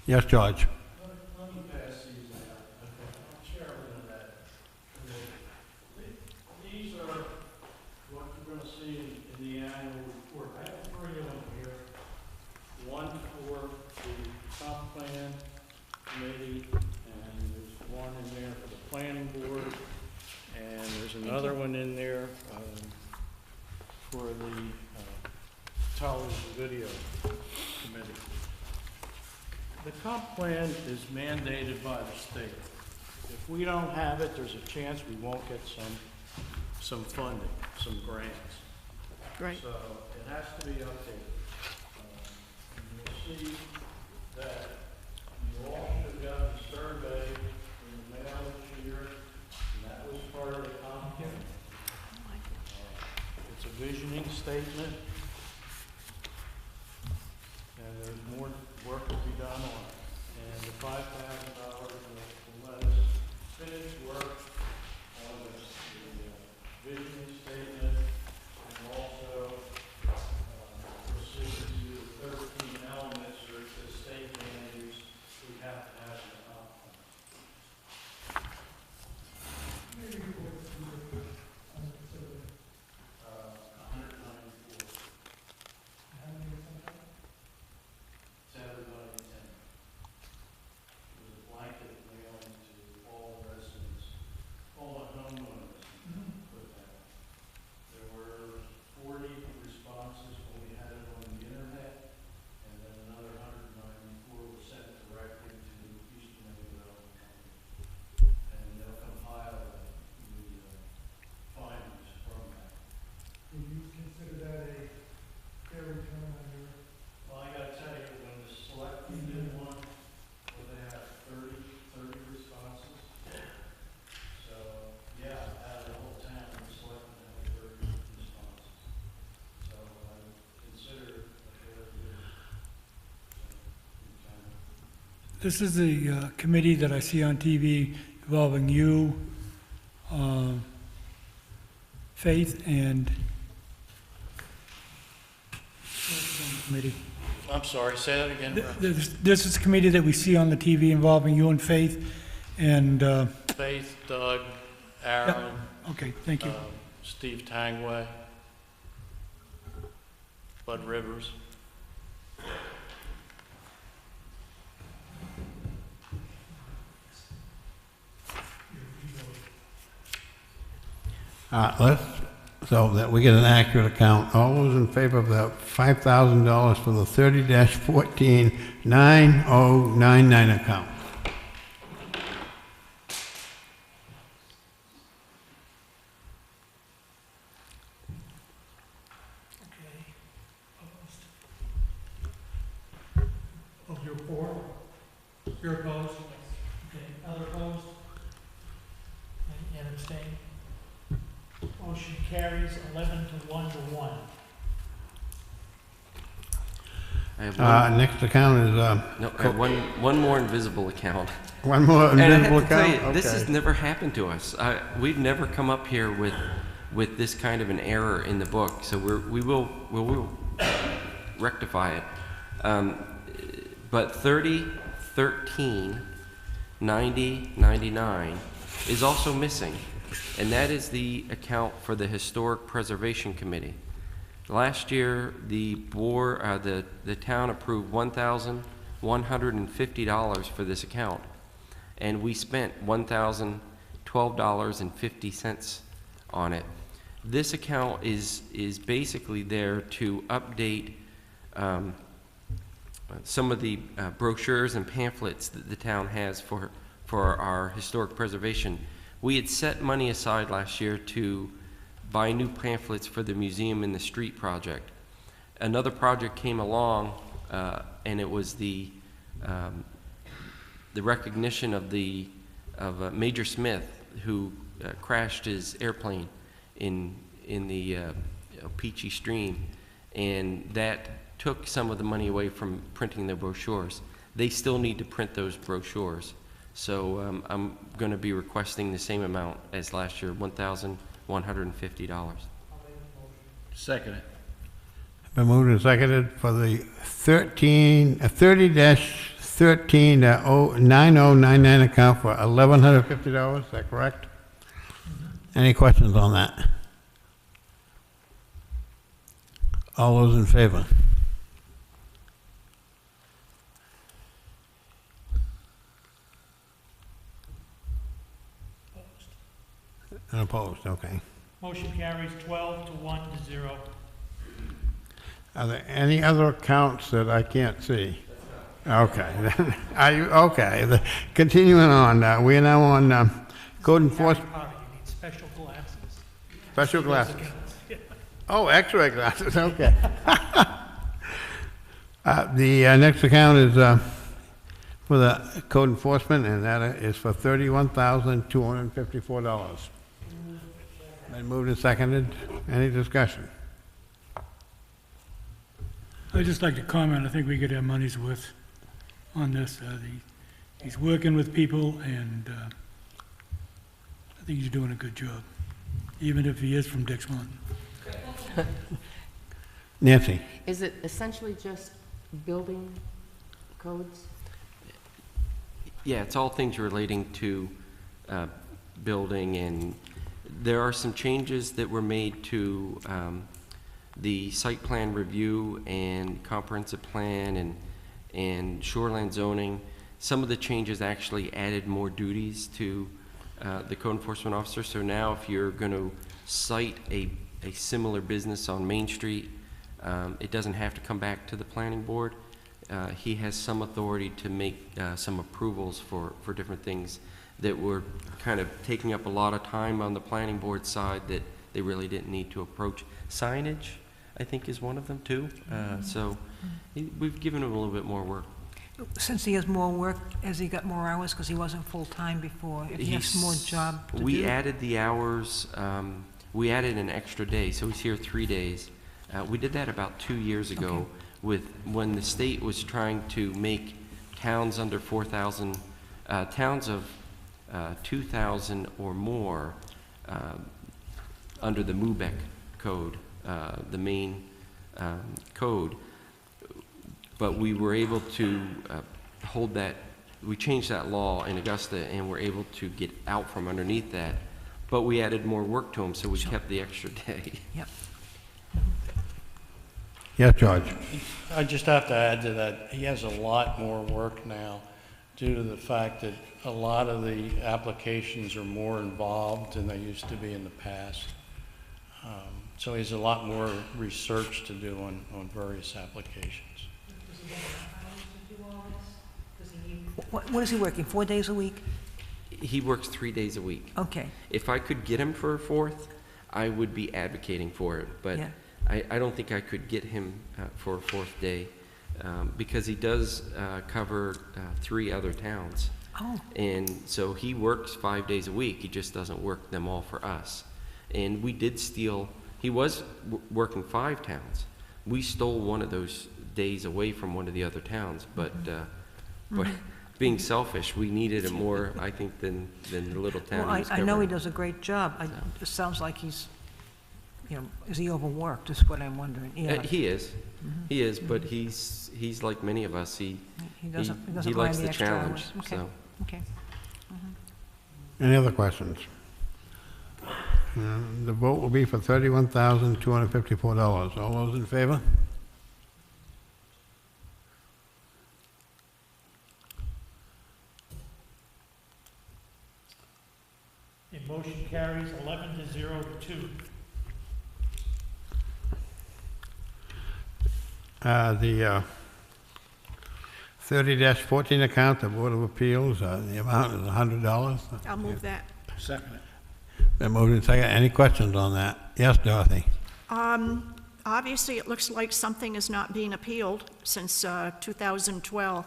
Yes, George. Let me pass these out. I'm chairman of that committee. These are what you're going to see in the annual report. I have three of them here. One for the comp plan committee, and there's one in there for the planning board, and there's another one in there for the television video committee. The comp plan is mandated by the state. If we don't have it, there's a chance we won't get some funding, some grants. Right. So it has to be updated. And you'll see that you all should have gotten a survey in the mail this year, and that was part of the comp plan. It's a visioning statement, and there's more work to be done on it. And the $5,000 will let us finish work on the visioning statement, and also proceed to the 13 elements or the state mandates we have to have in the comp plan. 194. To everybody in town. It was a blanket mailing to all residents, all the homeowners put that. There were 40 responses when we had it on the internet, and then another 194 were sent directly to Houston Development Company. And they'll compile the findings from that. Would you consider that a fair return on your? Well, I gotta tell you, when the selectmen did one, where they had 30 responses. So, yeah, out of the whole town, the selectmen had 30 responses. So I would consider it a fair bit. This is the committee that I see on TV involving you, Faith, and committee. I'm sorry, say that again. This is a committee that we see on the TV involving you and Faith, and, Faith, Doug, Aaron, okay, thank you. Steve Tangway, Bud Rivers. So that we get an accurate account, all those in favor of the $5,000 for the 30-14-9099 account? Oh, you're for? You're opposed? Okay, other opposed? And abstain? Motion carries 11 to 1 to 1. I have Next account is, no, I have one more invisible account. one more And I invisible have to tell account? you, this Okay. has never happened to us. We've never come up here with this kind of an error in the book, so we will rectify it. But 30, 13, 90, 99 is also missing, and that is the account for the Historic Preservation Committee. Last year, the board, the town approved $1,150 for this account, and we spent $1,012.50 on it. This account is basically there to update some of the brochures and pamphlets that the town has for our historic preservation. We had set money aside last year to buy new pamphlets for the Museum in the Street project. Another project came along, and it was the recognition of Major Smith, who crashed his airplane in the Peachy Stream, and that took some of the money away from printing the brochures. They still need to print those brochures. So I'm going to be requesting the same amount as last year, $1,150. Second it. Been moved and seconded for the 30-13-9099 account for $1,150, is that correct? Any questions on that? All those in favor? And opposed, okay. Motion carries 12 to 1 to 0. Are there any other accounts that I can't see? Okay. Are you, okay, continuing on, we are now on code enforcement, Harry Potter, you need special glasses. special glasses. Oh, x-ray glasses, okay. The next account is for the code enforcement, and that is for $31,254. Been moved and seconded. Any discussion? I'd just like to comment, I think we get our money's worth on this. He's working with people, and I think he's doing a good job, even if he is from Dixmoor. Nancy? Is it essentially just building codes? Yeah, it's all things relating to building, and there are some changes that were made to the site plan review and comprehensive plan and shoreline zoning. Some of the changes actually added more duties to the code enforcement officer. So now if you're going to cite a similar business on Main Street, it doesn't have to come back to the planning board. He has some authority to make some approvals for different things that were kind of taking up a lot of time on the planning board side that they really didn't need to approach. Signage, I think, is one of them too. So we've given him a little bit more work. Since he has more work, has he got more hours because he wasn't full-time before? If he has more job to do? We added the hours, we added an extra day, so he's here 3 days. We did that about 2 years ago with when the state was trying to make towns under 4,000, towns of 2,000 or more under the MUBEC code, the main code. But we were able to hold that, we changed that law in Augusta and were able to get out from underneath that. But we added more work to him, so we kept the extra day. Yep. Yes, George? I just have to add to that, he has a lot more work now due to the fact that a lot of the applications are more involved than they used to be in the past. So he has a lot more research to do on various applications. What is he working, 4 days a week? He works 3 days a week. Okay. If I could get him for a fourth, I would be advocating for it, but Yeah. I don't think I could get him for a fourth day because he does cover 3 other towns. Oh, And so he works 5 days a week, he just doesn't work them all for us. And we did steal, he was working 5 towns. We stole one of those days away from one of the other towns, but being selfish, we needed it more, I think, than the little town well, he was I know he covering. does a great job. It sounds like he's, is he overworked, is what I'm wondering. Yeah. He is, but he's like many of us, He he doesn't likes mind the the extra challenge, hours. Okay. so. Okay. Any other questions? The vote will be for $31,254. All those in favor? The motion carries 11 to 0 to 2. The 30-14 account, the Board of Appeals, the amount is $100. I'll move that. Second it. Been moved and seconded. Any questions on that? Yes, Dorothy? Obviously, it looks like something is not being appealed since 2012.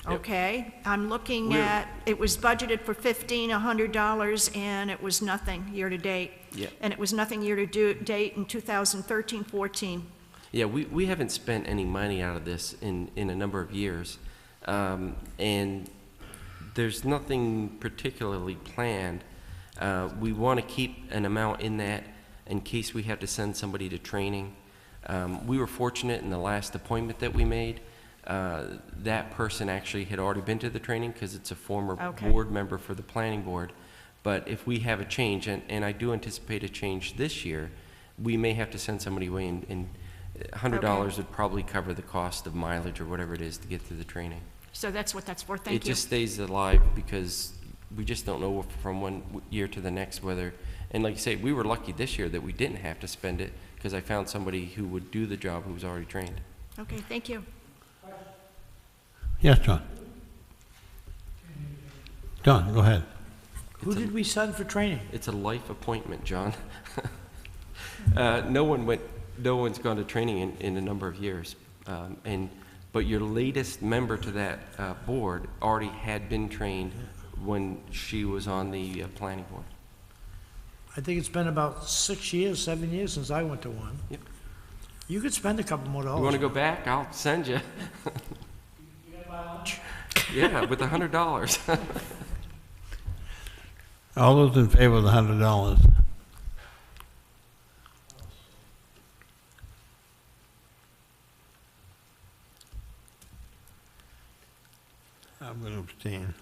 Okay, I'm looking at, it was budgeted for $1,500, and it was nothing year-to-date. Yeah. And it was nothing year-to-date in 2013-14. Yeah, we haven't spent any money out of this in a number of years. And there's nothing particularly planned. We want to keep an amount in that in case we have to send somebody to training. We were fortunate in the last appointment that we made. That person actually had already been to the training because it's a former Okay. board member for the planning board. But if we have a change, and I do anticipate a change this year, we may have to send somebody away, and $100 would probably cover the cost of mileage or whatever it is to get to the training. So that's what that's for, It thank you. just stays alive because we just don't know from one year to the next whether, and like you say, we were lucky this year that we didn't have to spend it because I found somebody who would do the job who was already trained. Okay, thank you. Yes, John? John, go ahead. Who did we send for training? It's a life appointment, John. No one's gone to training in a number of years. But your latest member to that board already had been trained when she was on the planning board. I think it's been about 6 years, 7 years since I went to one. Yep. You could spend a couple more dollars. You want to go back? I'll send you. Yeah, with $100. All those in favor of the $100? I'm going to abstain.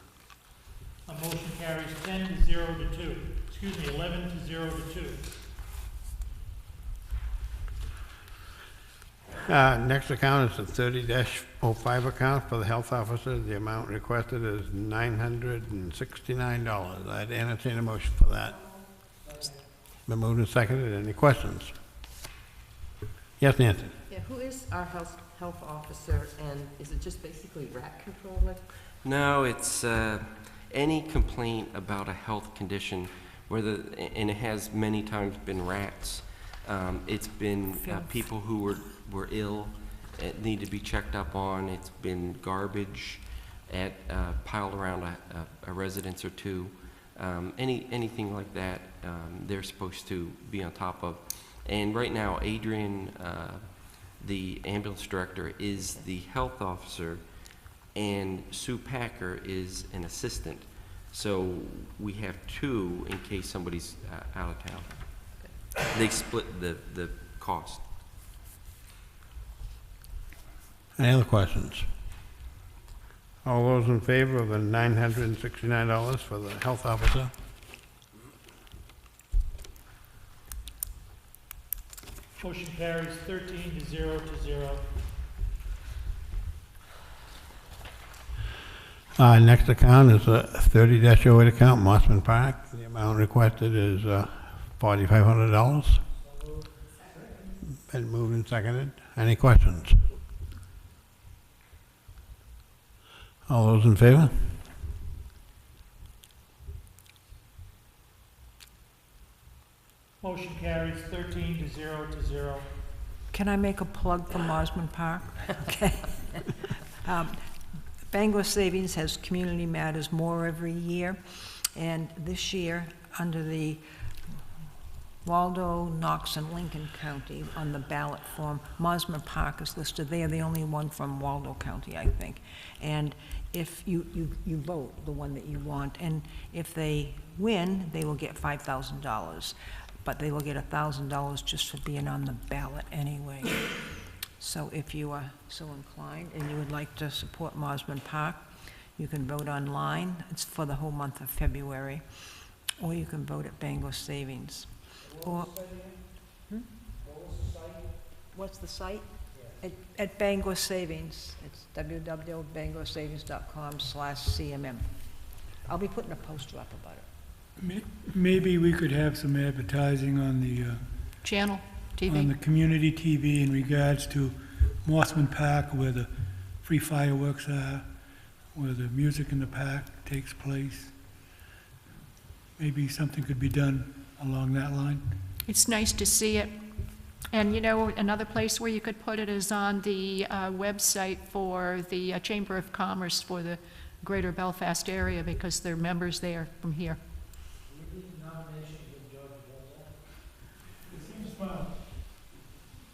A motion carries 10 to 0 to 2. Excuse me, 11 to 0 to 2. Next account is the 30-05 account for the health officer. The amount requested is $969. I'd entertain a motion for that. Been moved and seconded. Any questions? Yes, Nancy? Yeah, who is our health officer, and is it just basically rat control? No, it's any complaint about a health condition, and it has many times been rats. It's been people who were ill, need to be checked up on. It's been garbage piled around a residence or two. Anything like that, they're supposed to be on top of. And right now, Adrian, the ambulance director, is the health officer, and Sue Packer is an assistant. So we have two in case somebody's out of town. They split the cost. Any other questions? All those in favor of the $969 for the health officer? Motion carries 13 to 0 to 0. Next account is a 30-08 account, Mossman Park. The amount requested is $4,500. Been moved and seconded. Any questions? All those in favor? Motion carries 13 to 0 to 0. Can I make a plug for Mosman Park? Okay. Bangor Savings has Community Matters More every year, and this year, under the Waldo, Knox, and Lincoln County on the ballot form, Mosman Park is listed. They are the only one from Waldo County, I think. And if you vote the one that you want, and if they win, they will get $5,000. But they will get $1,000 just for being on the ballot anyway. So if you are so inclined and you would like to support Mosman Park, you can vote online. It's for the whole month of February. Or you can vote at Bangor Savings. Or, what's the site? At Bangor Savings. It's www.bangorsavings.com/CMM. I'll be putting a poster up about it. Maybe we could have some advertising on the Channel on the TV. community TV in regards to Mossman Park, where the free fireworks are, where the music in the park takes place. Maybe something could be done along that line. It's nice to see it. And you know, another place where you could put it is on the website for the Chamber of Commerce for the Greater Belfast area, because they're members there from here.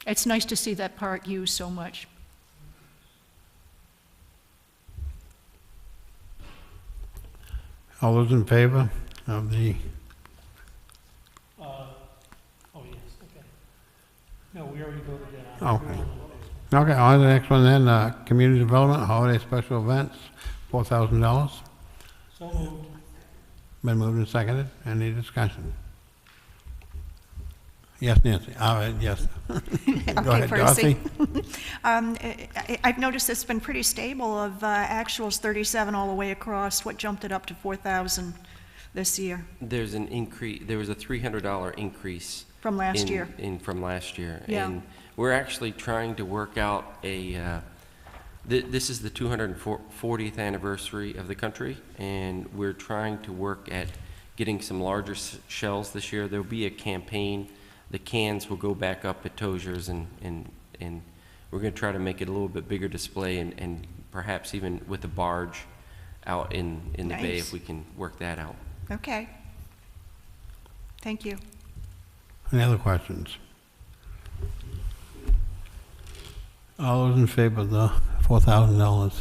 It's nice to see that park used so much. All those in favor of the, Oh, yes, okay. No, we already voted that on. okay. Okay, on to the next one then, community development, holiday special events, $4,000. So moved. Been moved and seconded. Any discussion? Yes, Nancy, all right, yes. Go Okay, ahead, Dorothy. Percy. I've noticed it's been pretty stable of actuals 37 all the way across. What jumped it up to 4,000 this year There's an increase, there was a $300 increase. from last year? From last year. Yeah. And we're actually trying to work out this is the 240th anniversary of the country, and we're trying to work at getting some larger shells this year. There'll be a campaign. The cans will go back up at Tozier's, and we're going to try to make it a little bit bigger display, and perhaps even with a barge out in the bay, Nice. if we can work that out. Okay. Thank you. Any other questions? All those in favor of the $4,000?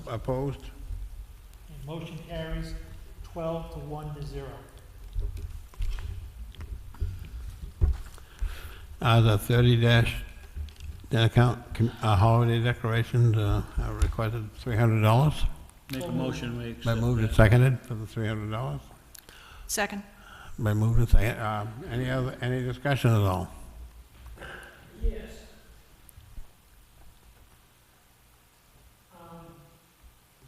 Opposed? And motion carries 12 to 1 to 0. The 30-, then account, holiday decorations, I requested $300. Make a motion, we accept By moved and that. seconded for the $300. Second. By moved and seconded, any discussion at all? Yes.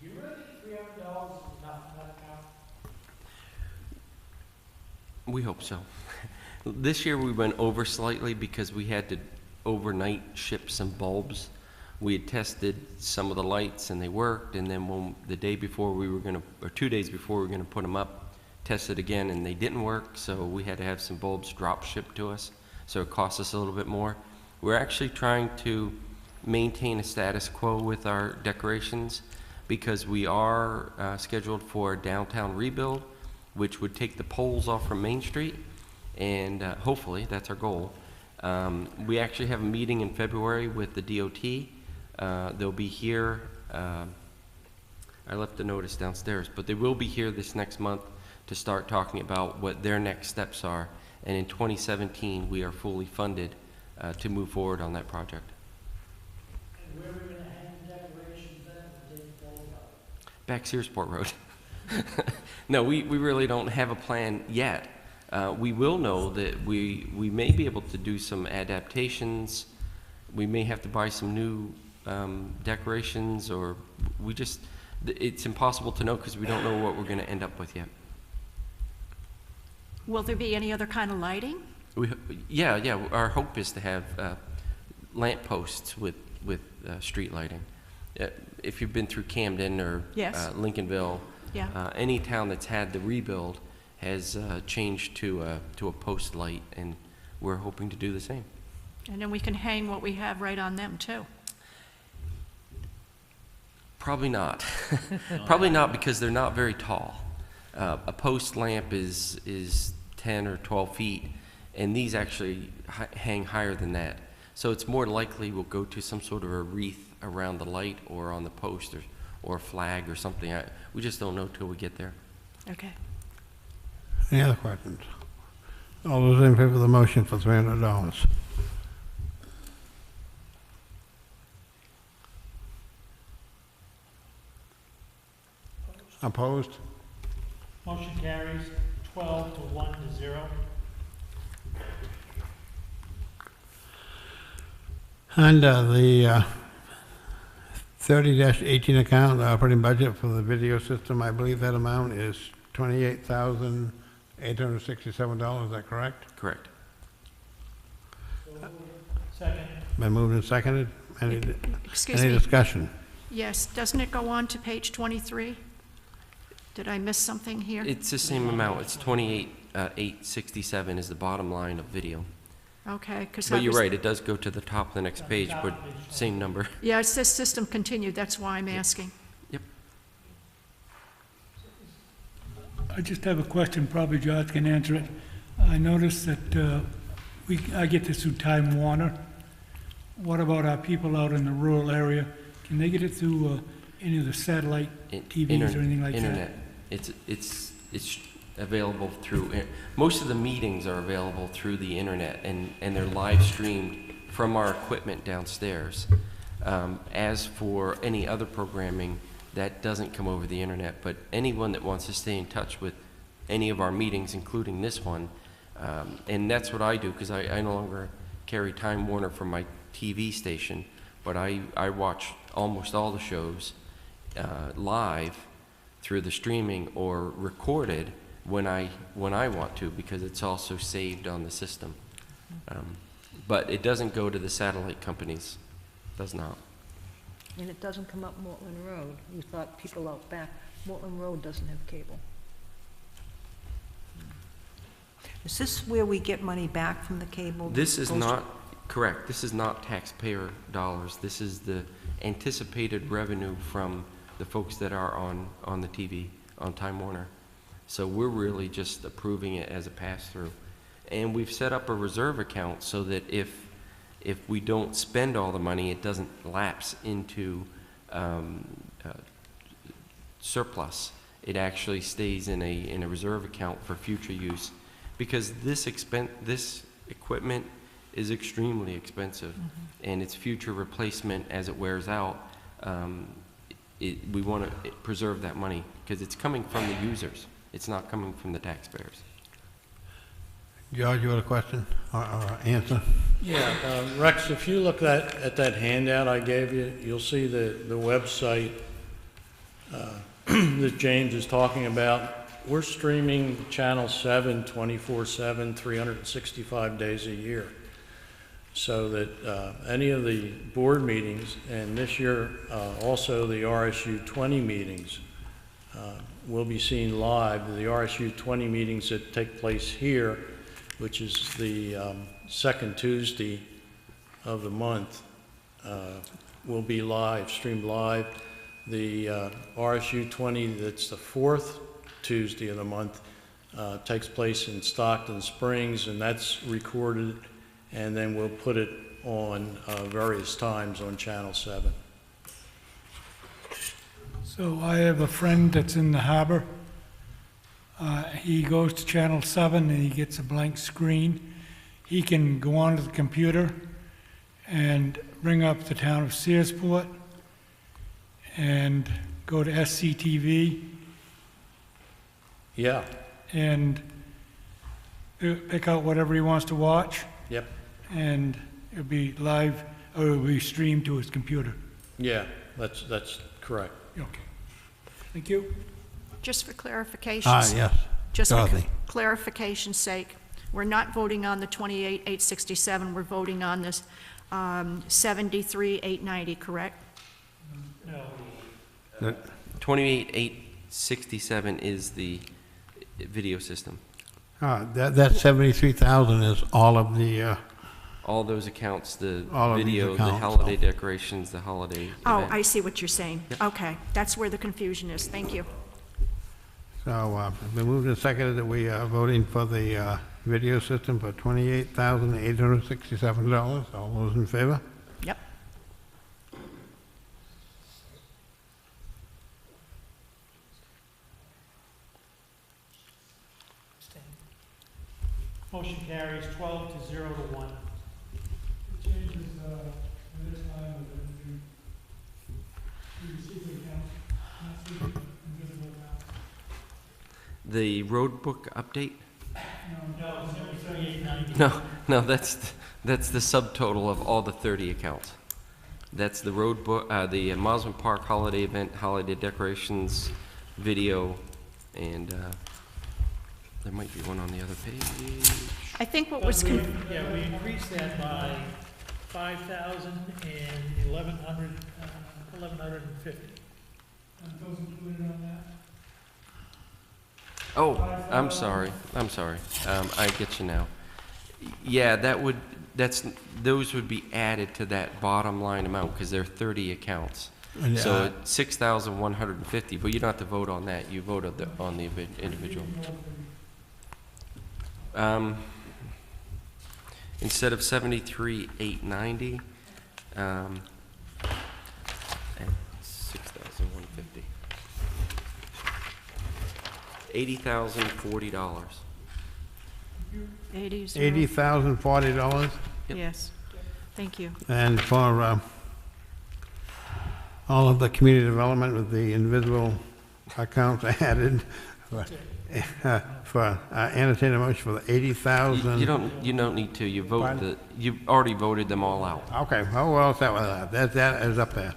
Do you really think $300 is enough in that account? We hope so. This year we went over slightly because we had to overnight ship some bulbs. We had tested some of the lights and they worked, and then the day before we were gonna, or 2 days before we were gonna put them up, tested again and they didn't work, so we had to have some bulbs drop shipped to us, so it cost us a little bit more. We're actually trying to maintain a status quo with our decorations because we are scheduled for a downtown rebuild, which would take the poles off from Main Street, and hopefully, that's our goal. We actually have a meeting in February with the DOT. They'll be here, I left the notice downstairs, but they will be here this next month to start talking about what their next steps are. And in 2017, we are fully funded to move forward on that project. And where are we going to hang the decorations then if the day falls out? Back Searsport Road. No, we really don't have a plan yet. We will know that we may be able to do some adaptations. We may have to buy some new decorations, or it's impossible to know because we don't know what we're going to end up with yet. Will there be any other kind of lighting? Yeah. Our hope is to have lamp posts with street lighting. If you've been through Camden or Yes. Lincolnville, Yeah. any town that's had the rebuild has changed to a post light, and we're hoping to do the same. And then we can hang what we have right on them, too. Probably not. Probably not, because they're not very tall. A post lamp is 10 or 12 feet, and these actually hang higher than that. So it's more likely we'll go to some sort of a wreath around the light or on the post, or a flag or something. We just don't know till we get there. Okay. Any other questions? All those in favor of the motion for $300? Opposed? Motion carries 12 to 1 to 0. And the 30-18 account, operating budget for the video system, I believe that amount is $28,867, is that correct? Correct. Second. Been moved and seconded. Any Excuse any me. discussion? Yes, doesn't it go on to page 23? Did I miss something here? It's the same amount. It's 28,867 is the bottom line of video. Okay, because But you're right, it does go to the top of the next page, but same number. Yeah, it says system continued, that's why I'm asking. Yep. I just have a question, probably George can answer it. I noticed that I get this through Time Warner. What about our people out in the rural area? Can they get it through any of the satellite TVs or anything like that? Internet. It's available through, most of the meetings are available through the internet, and they're live streamed from our equipment downstairs. As for any other programming, that doesn't come over the internet. But anyone that wants to stay in touch with any of our meetings, including this one, and that's what I do, because I no longer carry Time Warner from my TV station, but I watch almost all the shows live through the streaming or recorded when I want to, because it's also saved on the system. But it doesn't go to the satellite companies, does not. And it doesn't come up Mortland Road. You thought people out back, Mortland Road doesn't have cable. Is this where we get money back from the cable? This is Goes to- not, correct, this is not taxpayer dollars. This is the anticipated revenue from the folks that are on the TV, on Time Warner. So we're really just approving it as a pass-through. And we've set up a reserve account so that if we don't spend all the money, it doesn't lapse into surplus. It actually stays in a reserve account for future use, because this equipment is extremely expensive, and its future replacement as it wears out, we want to preserve that money because it's coming from the users. It's not coming from the taxpayers. George, you had a question or answer? Yeah, Rex, if you look at that handout I gave you, you'll see the website that James is talking about. We're streaming Channel 7 24/7, 365 days a year. So that any of the board meetings, and this year also the RSU 20 meetings, will be seen live. The RSU 20 meetings that take place here, which is the second Tuesday of the month, will be live, streamed live. The RSU 20 that's the fourth Tuesday of the month takes place in Stockton Springs, and that's recorded, and then we'll put it on various times on Channel 7. So I have a friend that's in the harbor. He goes to Channel 7 and he gets a blank screen. He can go onto the computer and bring up the town of Searsport and go to SCTV Yeah, and pick out whatever he wants to watch, yep, and it'll be live, or it'll be streamed to his computer. yeah, that's correct. Okay. Thank you. Just for clarification's Yes. Just for Dorothy. clarification's sake, we're not voting on the 28,867, we're voting on this 73,890, correct? No, 28,867 is the video system. That 73,000 is all of the, All those accounts, the All of these video, the accounts, holiday so. decorations, the holiday Oh, event. I see what you're saying. Okay, that's where the confusion is, thank you. so it's been moved and seconded that we are voting for the video system for $28,867. All those in favor? Yep. abstain. Motion carries 12 to 0 to 1. It changes this time of the receiver account, not the invisible account. The road book update? No, 73,890. No, that's the subtotal of all the 30 accounts. That's the road book, the Mosman Park holiday event, holiday decorations, video, and there might be one on the other page. I think what was, Yeah, we increased that by 5,000 and 1,150. And those included on that? Oh, I'm sorry. I get you now. Yeah, those would be added to that bottom line amount because there are 30 accounts. And, So it's 6,150, but you don't have to vote on that. You vote on the individual. Instead of 73,890, and 6,150. $80,040. 80, $80,040. Yep. yes, thank you. And for all of the community development with the individual accounts added for entertain a motion for the 80,000. You don't need to, Pardon? you've already voted them all out. Okay, oh, well, that was that is up there.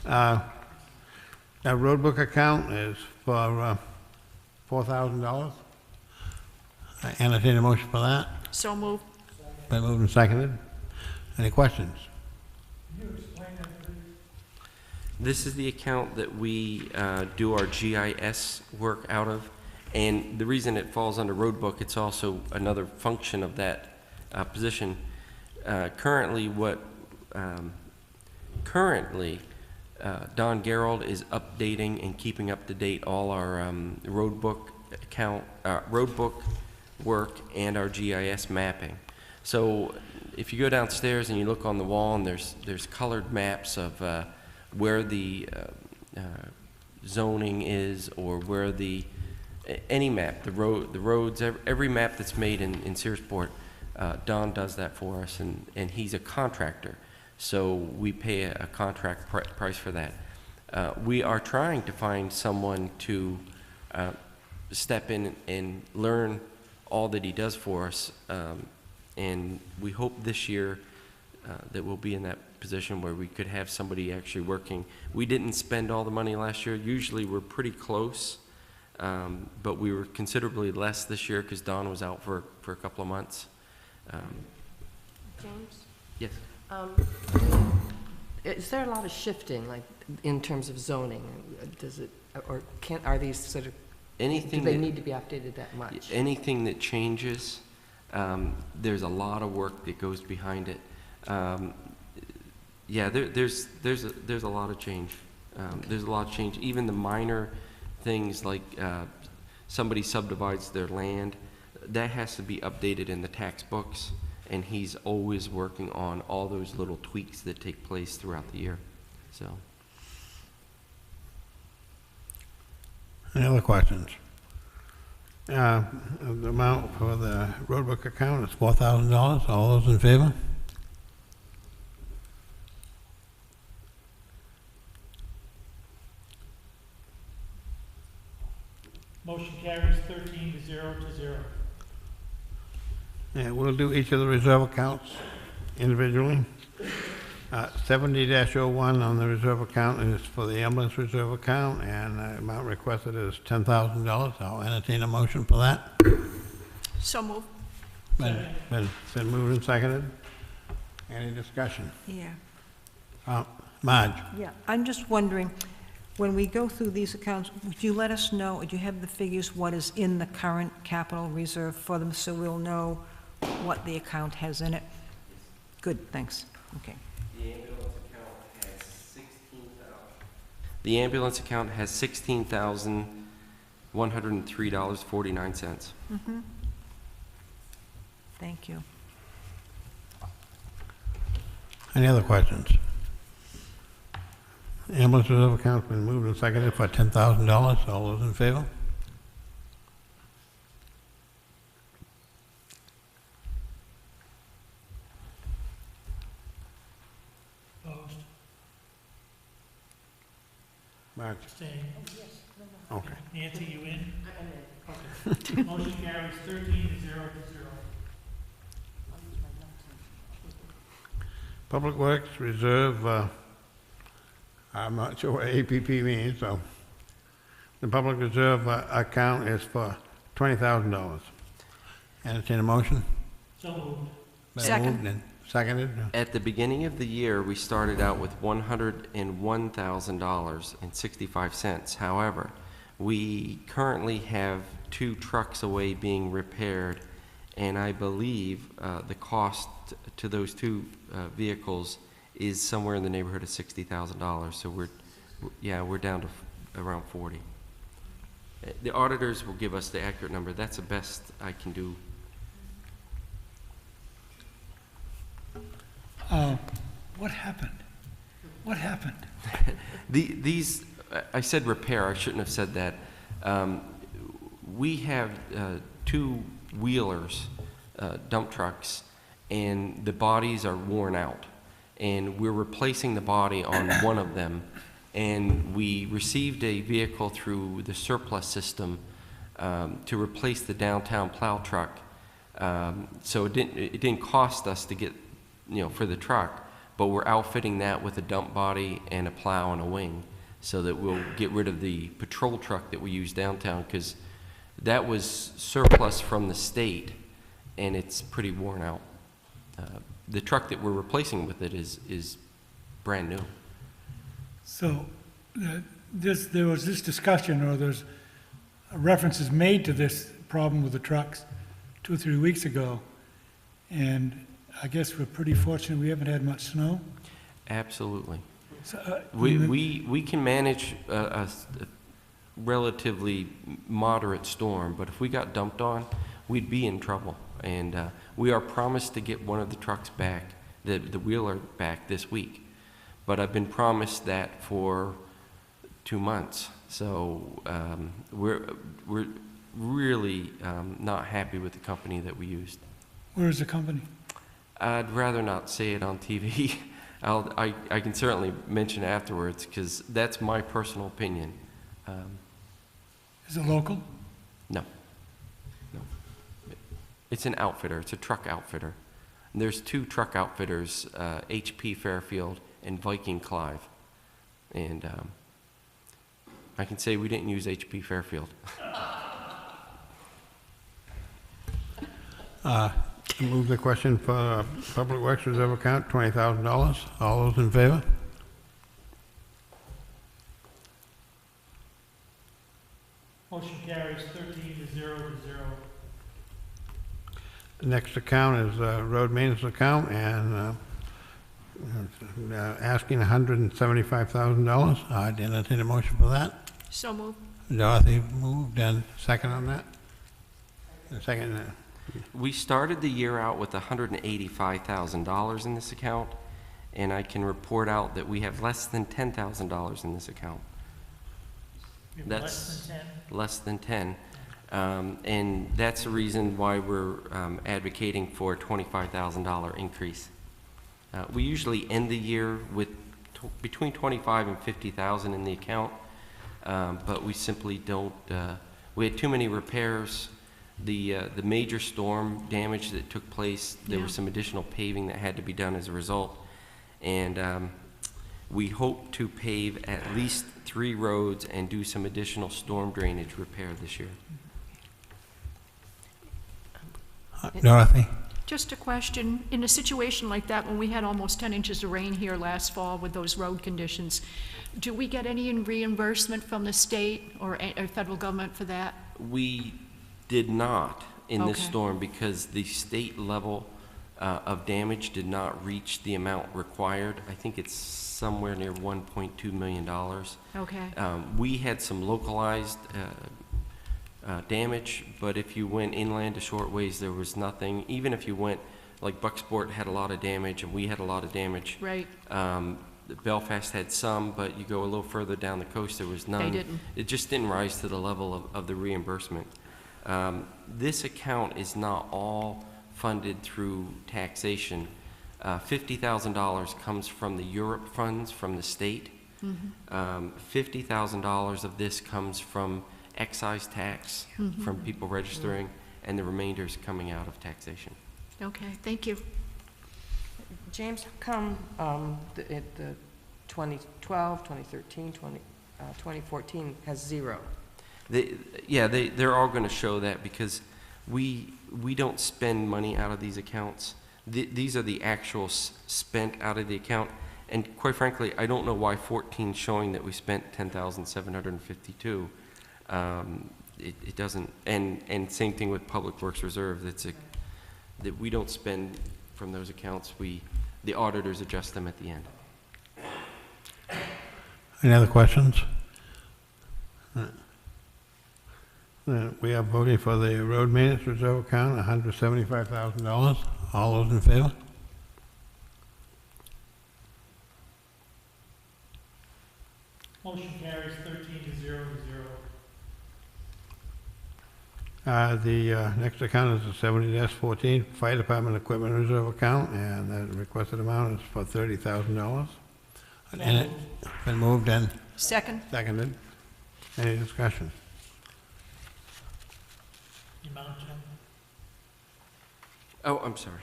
That road book account is for $4,000. I entertain a motion for that. So moved. Been moved and seconded. Any questions? This is the account that we do our GIS work out of, and the reason it falls under road book, it's also another function of that position. Currently, Don Gerald is updating and keeping up to date all our road book work and our GIS mapping. So if you go downstairs and you look on the wall, and there's colored maps of where the zoning is, or where any map, the roads, every map that's made in Searsport, Don does that for us, and he's a contractor, so we pay a contract price for that. We are trying to find someone to step in and learn all that he does for us, and we hope this year that we'll be in that position where we could have somebody actually working. We didn't spend all the money last year. Usually we're pretty close, but we were considerably less this year because Don was out for a couple of months. James? Yes. Is there a lot of shifting, like, in terms of zoning? Does it, or are these sort of, do they need to be updated that much? Anything that changes, there's a lot of work that goes behind it. Yeah, there's a lot of change. There's a lot of change. Even the minor things like somebody subdivides their land, that has to be updated in the tax books, and he's always working on all those little tweaks that take place throughout the year. So. Any other questions? The amount for the road book account is $4,000. All those in favor? Motion carries 13-0. Yeah, we'll do each of the reserve accounts individually. 70-01 on the reserve account is for the ambulance reserve account, and the amount requested is $10,000. I'll entertain a motion for that. So moved. Been moved and seconded. Any discussion? Yeah. Marge? Yeah, I'm just wondering, when we go through these accounts, would you let us know, do you have the figures, what is in the current capital reserve for them, so we'll know what the account has in it? Good, thanks. Okay. The ambulance account has $16,103.49. Mm-hmm. Thank you. Any other questions? Ambulance reserve account's been moved and seconded for $10,000. All those in favor? Opposed? Marge? Abstained? Okay. Nancy, you in? Okay. Motion carries 13-0. Public Works Reserve, I'm not sure what APP means, so the Public Reserve account is for $20,000. Entertain a motion? So moved. Been Second. moved and seconded. At the beginning of the year, we started out with $101,000.65. However, we currently have 2 trucks away being repaired, and I believe the cost to those 2 vehicles is somewhere in the neighborhood of $60,000. So we're down to around 40. The auditors will give us the accurate number. That's the best I can do. What happened? What happened? These, I said repair, I shouldn't have said that. We have 2 wheelers, dump trucks, and the bodies are worn out. And we're replacing the body on one of them, And we received a vehicle through the surplus system to replace the downtown plow truck. So it didn't cost us to get, for the truck, but we're outfitting that with a dump body and a plow and a wing, so that we'll get rid of the patrol truck that we use downtown, because that was surplus from the state, and it's pretty worn out. The truck that we're replacing with it is brand new. So, there was this discussion, or there's references made to this problem with the trucks 2 or 3 weeks ago, and I guess we're pretty fortunate we haven't had much snow. Absolutely. So, We can manage a relatively moderate storm, but if we got dumped on, we'd be in trouble. And we are promised to get one of the trucks back, the wheeler back this week. But I've been promised that for 2 months. So we're really not happy with the company that we used. Where is the company? I'd rather not say it on TV. I can certainly mention afterwards, because that's my personal opinion. Is it local? No. It's an outfitter. It's a truck outfitter. And there's 2 truck outfitters, HP Fairfield and Viking Clive. And I can say we didn't use HP Fairfield. Move the question for Public Works Reserve account, $20,000. All those in favor? Motion carries 13-0. The next account is road maintenance account, and asking $175,000. I'd entertain a motion for that. So moved. Dorothy moved, and second on that? A second. We started the year out with $185,000 in this account, and I can report out that we have less than $10,000 in this account. Less than 10? Less than 10. And that's the reason why we're advocating for a $25,000 increase. We usually end the year with between $25,000 and $50,000 in the account, but we simply don't. We had too many repairs. The major storm damage that took place, there was some additional paving that had to be done as a result, and we hope to pave at least 3 roads and do some additional storm drainage repair this year. Dorothy? Just a question, in a situation like that, when we had almost 10 inches of rain here last fall with those road conditions, do we get any reimbursement from the state or federal government for that? We did not in this Okay. storm, because the state level of damage did not reach the amount required. I think it's somewhere near $1.2 million. Okay, We had some localized damage, but if you went inland a short ways, there was nothing. Even if you went, like Bucksport had a lot of damage, and we had a lot of damage. right, Belfast had some, but you go a little further down the coast, there was none. they didn't. It just didn't rise to the level of the reimbursement. This account is not all funded through taxation. $50,000 comes from the Europe funds from the state. $50,000 of this comes from excise tax from people registering, and the remainder is coming out of taxation. Okay, thank you. James, how come the 2012, 2013, 2014 has 0? They're all going to show that, because we don't spend money out of these accounts. These are the actual spent out of the account, and quite frankly, I don't know why 14 's showing that we spent $10,752. It doesn't, and same thing with Public Works Reserve. That we don't spend from those accounts. The auditors adjust them at the end. Any other questions? We are voting for the road maintenance reserve account, $175,000. All those in favor? Motion carries 13-0. The next account is the 70-14 Fire Department Equipment Reserve account, and the requested amount is for $30,000. And it, been moved and Second? seconded. Any discussion? The amount, Jim? Oh, I'm sorry.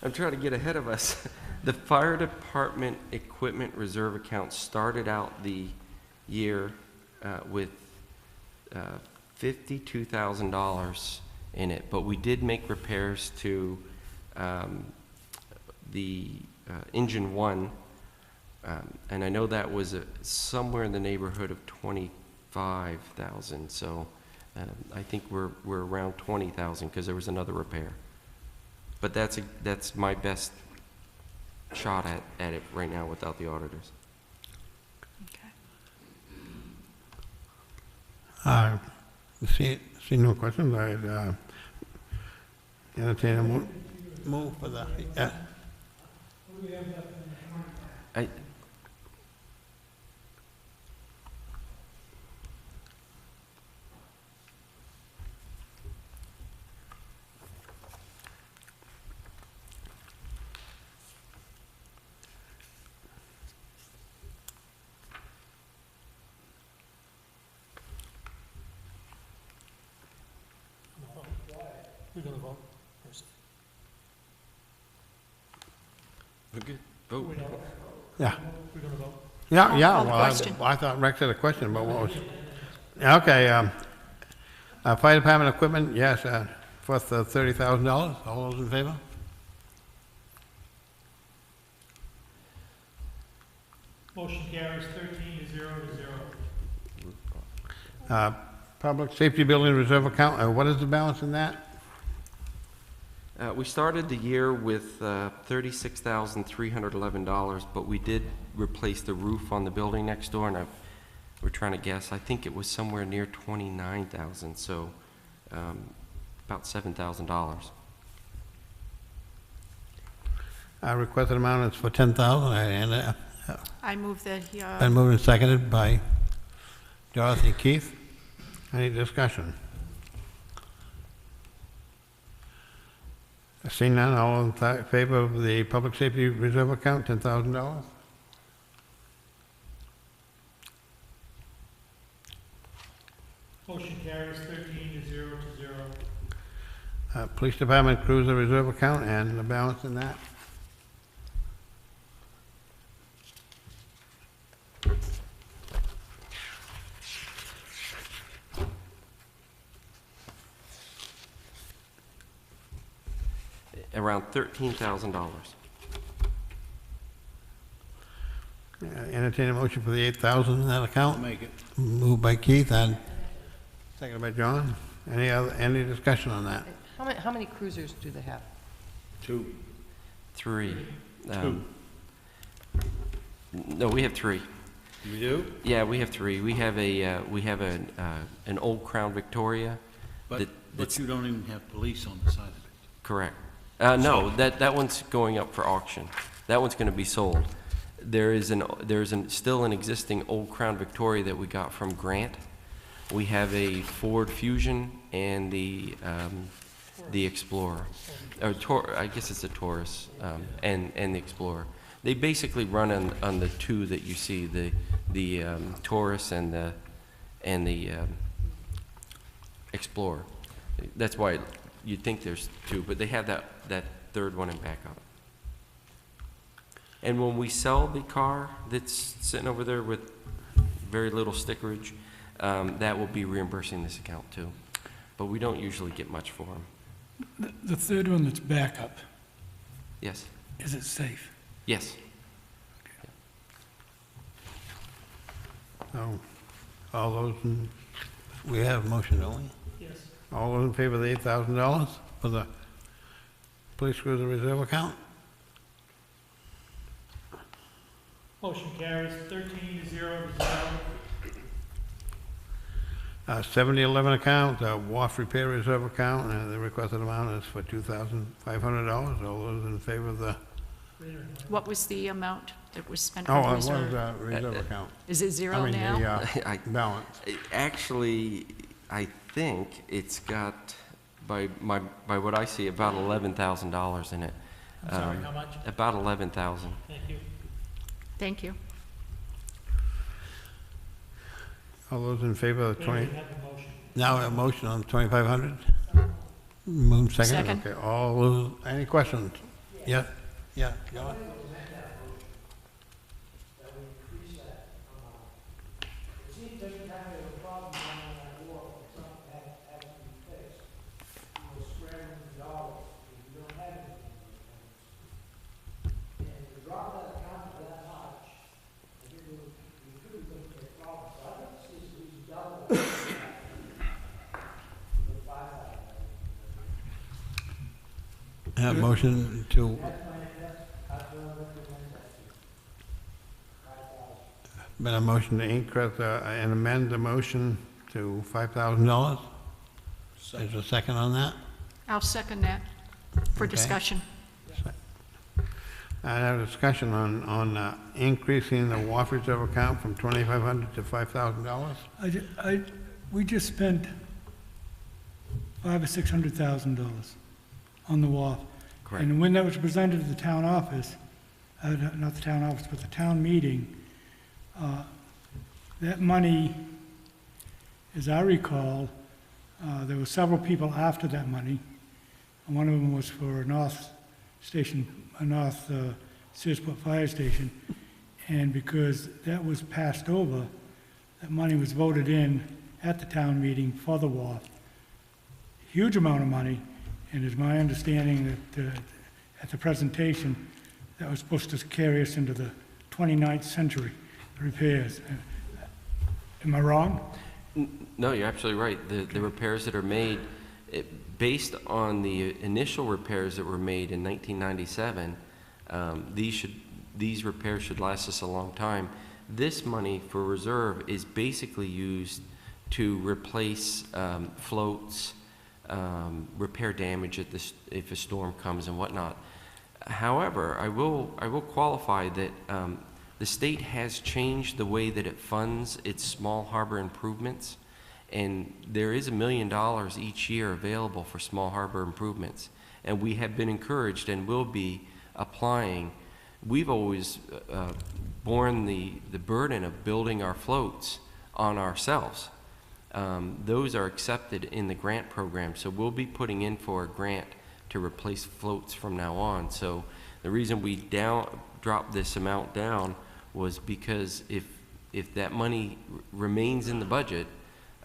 I'm trying to get ahead of us. The fire department equipment reserve account started out the year with $52,000 in it, but we did make repairs to the engine one, and I know that was somewhere in the neighborhood of 25,000. So I think we're around 20,000 because there was another repair. But that's my best shot at it right now without the auditors. See no questions, I'd entertain a move for the, I, We're gonna vote. we're good. Vote. yeah. We're gonna vote. Yeah, Call yeah, the well, question. I thought Rex had a question, but what was? Yeah, okay, fire department equipment, yes, for the $30,000. All those in favor? Motion carries 13-0. Public safety building reserve account, what is the balance in that? We started the year with $36,311, but we did replace the roof on the building next door, and we're trying to guess. I think it was somewhere near 29,000, so about $7,000. Requested amount is for $10,000, and I move that, been moved and seconded by Dorothy Keith. Any discussion? Seeing none, all in favor of the public safety reserve account, $10,000? Motion carries 13-0. Police department cruiser reserve account and the balance in that? Around $13,000. Entertain a motion for the $8,000 in that I'll account? make it. Moved by Keith and seconded by John. Any discussion on that? How many cruisers do they have? 2. 3. No, we have 3. You do? Yeah, we have 3. We have an old Crown Victoria. But that's you don't even have police on the side of it. correct. No, that one's going up for auction. That one's going to be sold. There's still an existing old Crown Victoria that we got from Grant. We have a Ford Fusion and the Explorer, or I guess it's a Taurus, and the Explorer. They basically run on the two that you see, the Taurus and the Explorer. That's why you'd think there's 2, but they have that third one in backup. And when we sell the car that's sitting over there with very little stickerage, that will be reimbursing this account too. But we don't usually get much for them. The third one that's backup, Yes, is it safe? yes. So, all those, we have a motion, don't we? Yes. All those in favor of the $8,000 for the police cruiser reserve account? Motion carries 13-0. 7011 account, wharf repair reserve account, and the requested amount is for $2,500. All those in favor of the, what was the amount that was spent oh, for the it was reserve? reserve account. Is it I zero mean, now? the balance. Actually, I think it's got, by what I see, about $11,000 in it. I'm sorry, how much? About 11,000. Thank you. Thank you. All those in favor of the We 20, already have the motion. now a motion on 2,500? Move second? Second. Okay, all those, any questions? Yeah, yeah, John? Motion to... Been a motion to increase and amend the motion to $5,000? Is there a second on that? I'll second that for Okay. discussion. I have a discussion on increasing the WAF reserve account from $2,500 to $5,000. We just spent $500,000 or $600,000 on the WAF. Correct. And when that was presented to the town office, not the town office, but the town meeting, that money, as I recall, there were several people after that money. And one of them was for North Searsport Fire Station. And because that was passed over, that money was voted in at the town meeting for the WAF. Huge amount of money, and it's my understanding that at the presentation, that was supposed to carry us into the 29th century, the repairs. Am I wrong? No, you're absolutely right. The repairs that are made, based on the initial repairs that were made in 1997, these repairs should last us a long time. This money for reserve is basically used to replace floats, repair damage if a storm comes and whatnot. However, I will qualify that the state has changed the way that it funds its small harbor improvements, and there is $1 million each year available for small harbor improvements, and we have been encouraged and will be applying. We've always borne the burden of building our floats on ourselves. Those are accepted in the grant program, so we'll be putting in for a grant to replace floats from now on. So the reason we dropped this amount down was because if that money remains in the budget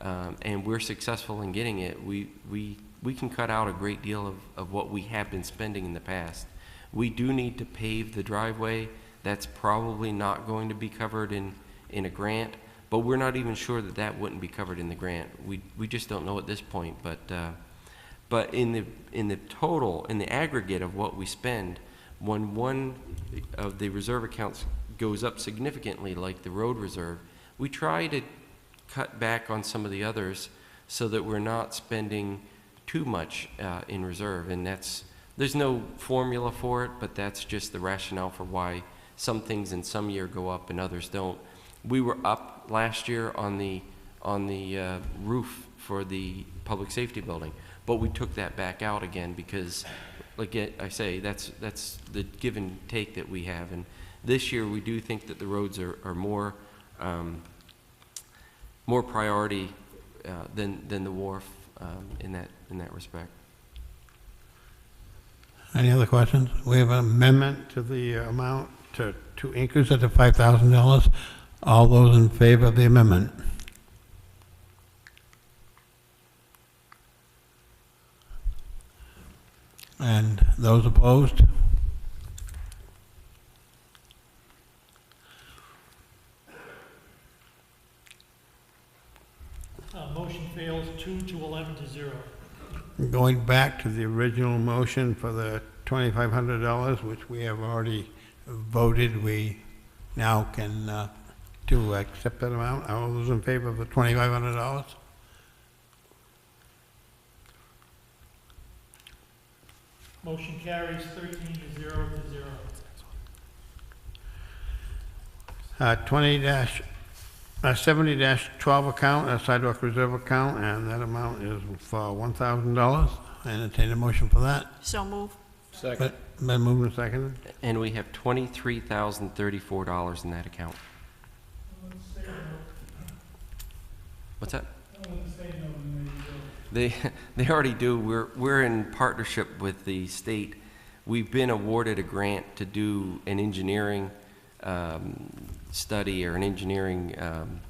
and we're successful in getting it, we can cut out a great deal of what we have been spending in the past. We do need to pave the driveway. That's probably not going to be covered in a grant, but we're not even sure that that wouldn't be covered in the grant. We just don't know at this point. But in the total, in the aggregate of what we spend, when one of the reserve accounts goes up significantly, like the road reserve, we try to cut back on some of the others so that we're not spending too much in reserve. And there's no formula for it, but that's just the rationale for why some things in some year go up and others don't. We were up last year on the roof for the public safety building, but we took that back out again because, like I say, that's the give and take that we have. And this year we do think that the roads are more priority than the wharf in that respect. Any other questions? We have an amendment to the amount to increase it to $5,000. All those in favor of the amendment? And those opposed? Motion fails 2 to 11 to 0. Going back to the original motion for the $2,500, which we have already voted, we now can to accept that amount. All those in favor of the $2,500? Motion carries 13 to 0 to 0. 70-12 account, a sidewalk reserve account, and that amount is for $1,000. I entertain a motion for that. So move. Second. Been moved and seconded. And we have $23,034 in that account. What's that? They already do. We're in partnership with the state. We've been awarded a grant to do an engineering study or an engineering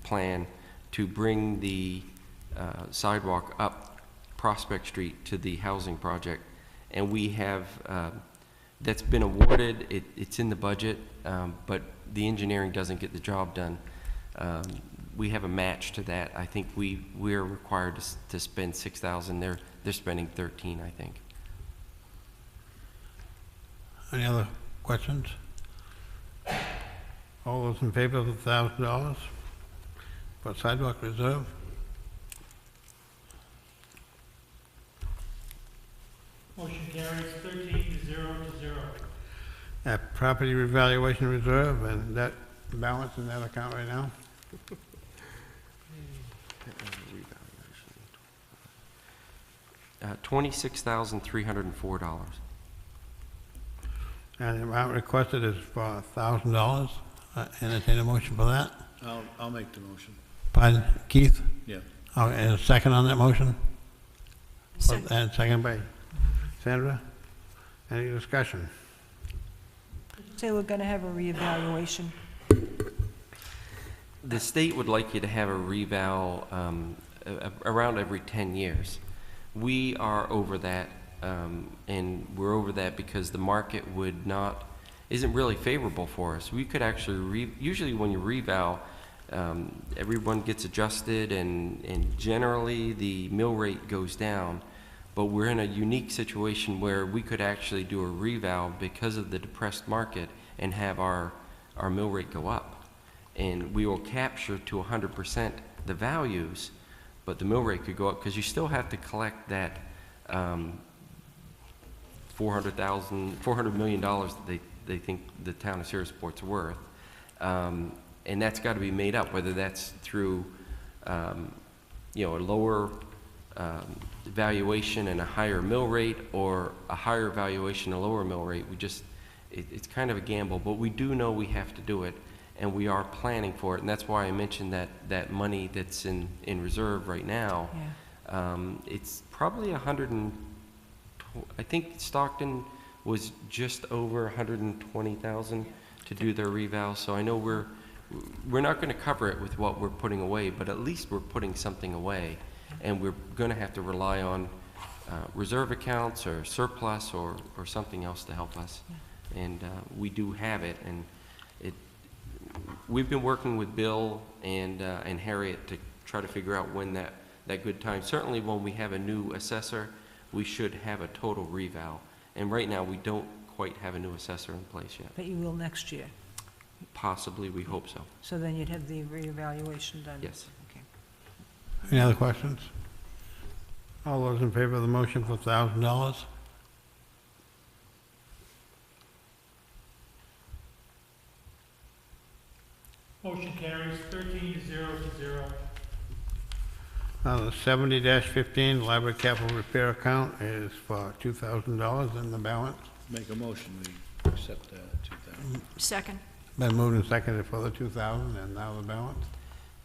plan to bring the sidewalk up Prospect Street to the housing project. And we have, that's been awarded, it's in the budget, but the engineering doesn't get the job done. We have a match to that. I think we're required to spend $6,000. They're spending 13, I think. Any other questions? All those in favor of $1,000 for sidewalk reserve? Motion carries 13-0. Property revaluation reserve, and that balance in that account right now? $26,304. And the amount requested is for $1,000. Entertain a motion for that. I'll make the motion. Pardon, Keith? Yeah. And a second on that motion? Second. And second by Sandra? Any discussion? Say we're gonna have a reevaluation. The state would like you to have a reval around every 10 years. We are over that, and we're over that because the market isn't really favorable for us. We could actually, usually when you reval, everyone gets adjusted and generally the mill rate goes down. But we're in a unique situation where we could actually do a reval because of the depressed market and have our mill rate go up. And we will capture to 100% the values, but the mill rate could go up because you still have to collect that $400 million that they think the town of Searsport's worth. And that's got to be made up, whether that's through a lower valuation and a higher mill rate, or a higher valuation, a lower mill rate. It's kind of a gamble, but we do know we have to do it, and we are planning for it, and that's why I mentioned that money that's in reserve right now. Yeah. It's probably I think Stockton was just over 120,000 to do their reval, so I know we're not going to cover it with what we're putting away, but at least we're putting something away. And we're going to have to rely on reserve accounts or surplus or something else to help us. And we do have it. And we've been working with Bill and Harriet to try to figure out when that good time. Certainly when we have a new assessor, we should have a total reval. And right now we don't quite have a new assessor in place yet. But you will next year. Possibly, we hope so. So then you'd have the reevaluation done? Yes. Okay. Any other questions? All those in favor of the motion for $1,000? Motion carries 13-0. The 70-15 library capital repair account is for $2,000 in the balance. Make a motion, we accept that, 2,000. Second. Been moved and seconded for the $2,000, and now the balance.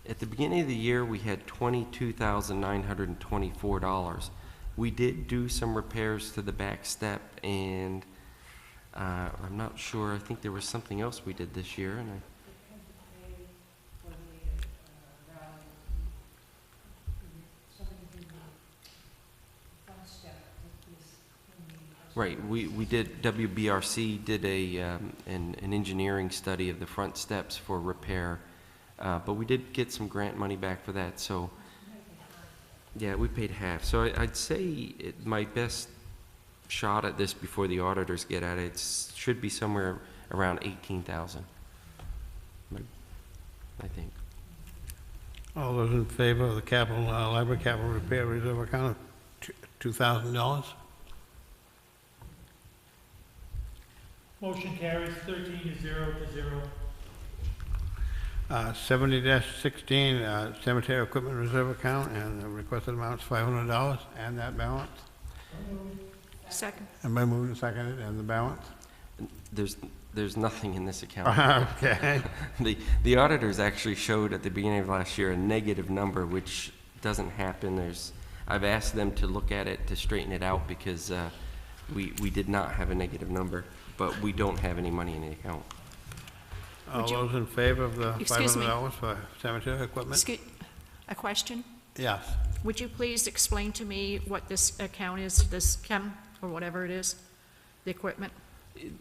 At the beginning of the year, we had $22,924. We did do some repairs to the back step, and I'm not sure, I think there was something else we did this year, and right, we did, WBRC did an engineering study of the front steps for repair, but we did get some grant money back for that, so, yeah, we paid half. So I'd say my best shot at this before the auditors get at it, should be somewhere around 18,000, I think. All those in favor of the capital, library capital repair reserve account of $2,000? Motion carries 13-0. 70-16 cemetery equipment reserve account, and the requested amount is $500, and that balance. Second. And by moving and seconded, and the balance? There's nothing in this account. Okay. The auditors actually showed at the beginning of last year a negative number, which doesn't happen. I've asked them to look at it to straighten it out because we did not have a negative number, but we don't have any money in the account. All Would you- those in favor of the Excuse me. $500 for cemetery equipment? A question? Yes. Would you please explain to me what this account is, this chem, or whatever it is, the equipment?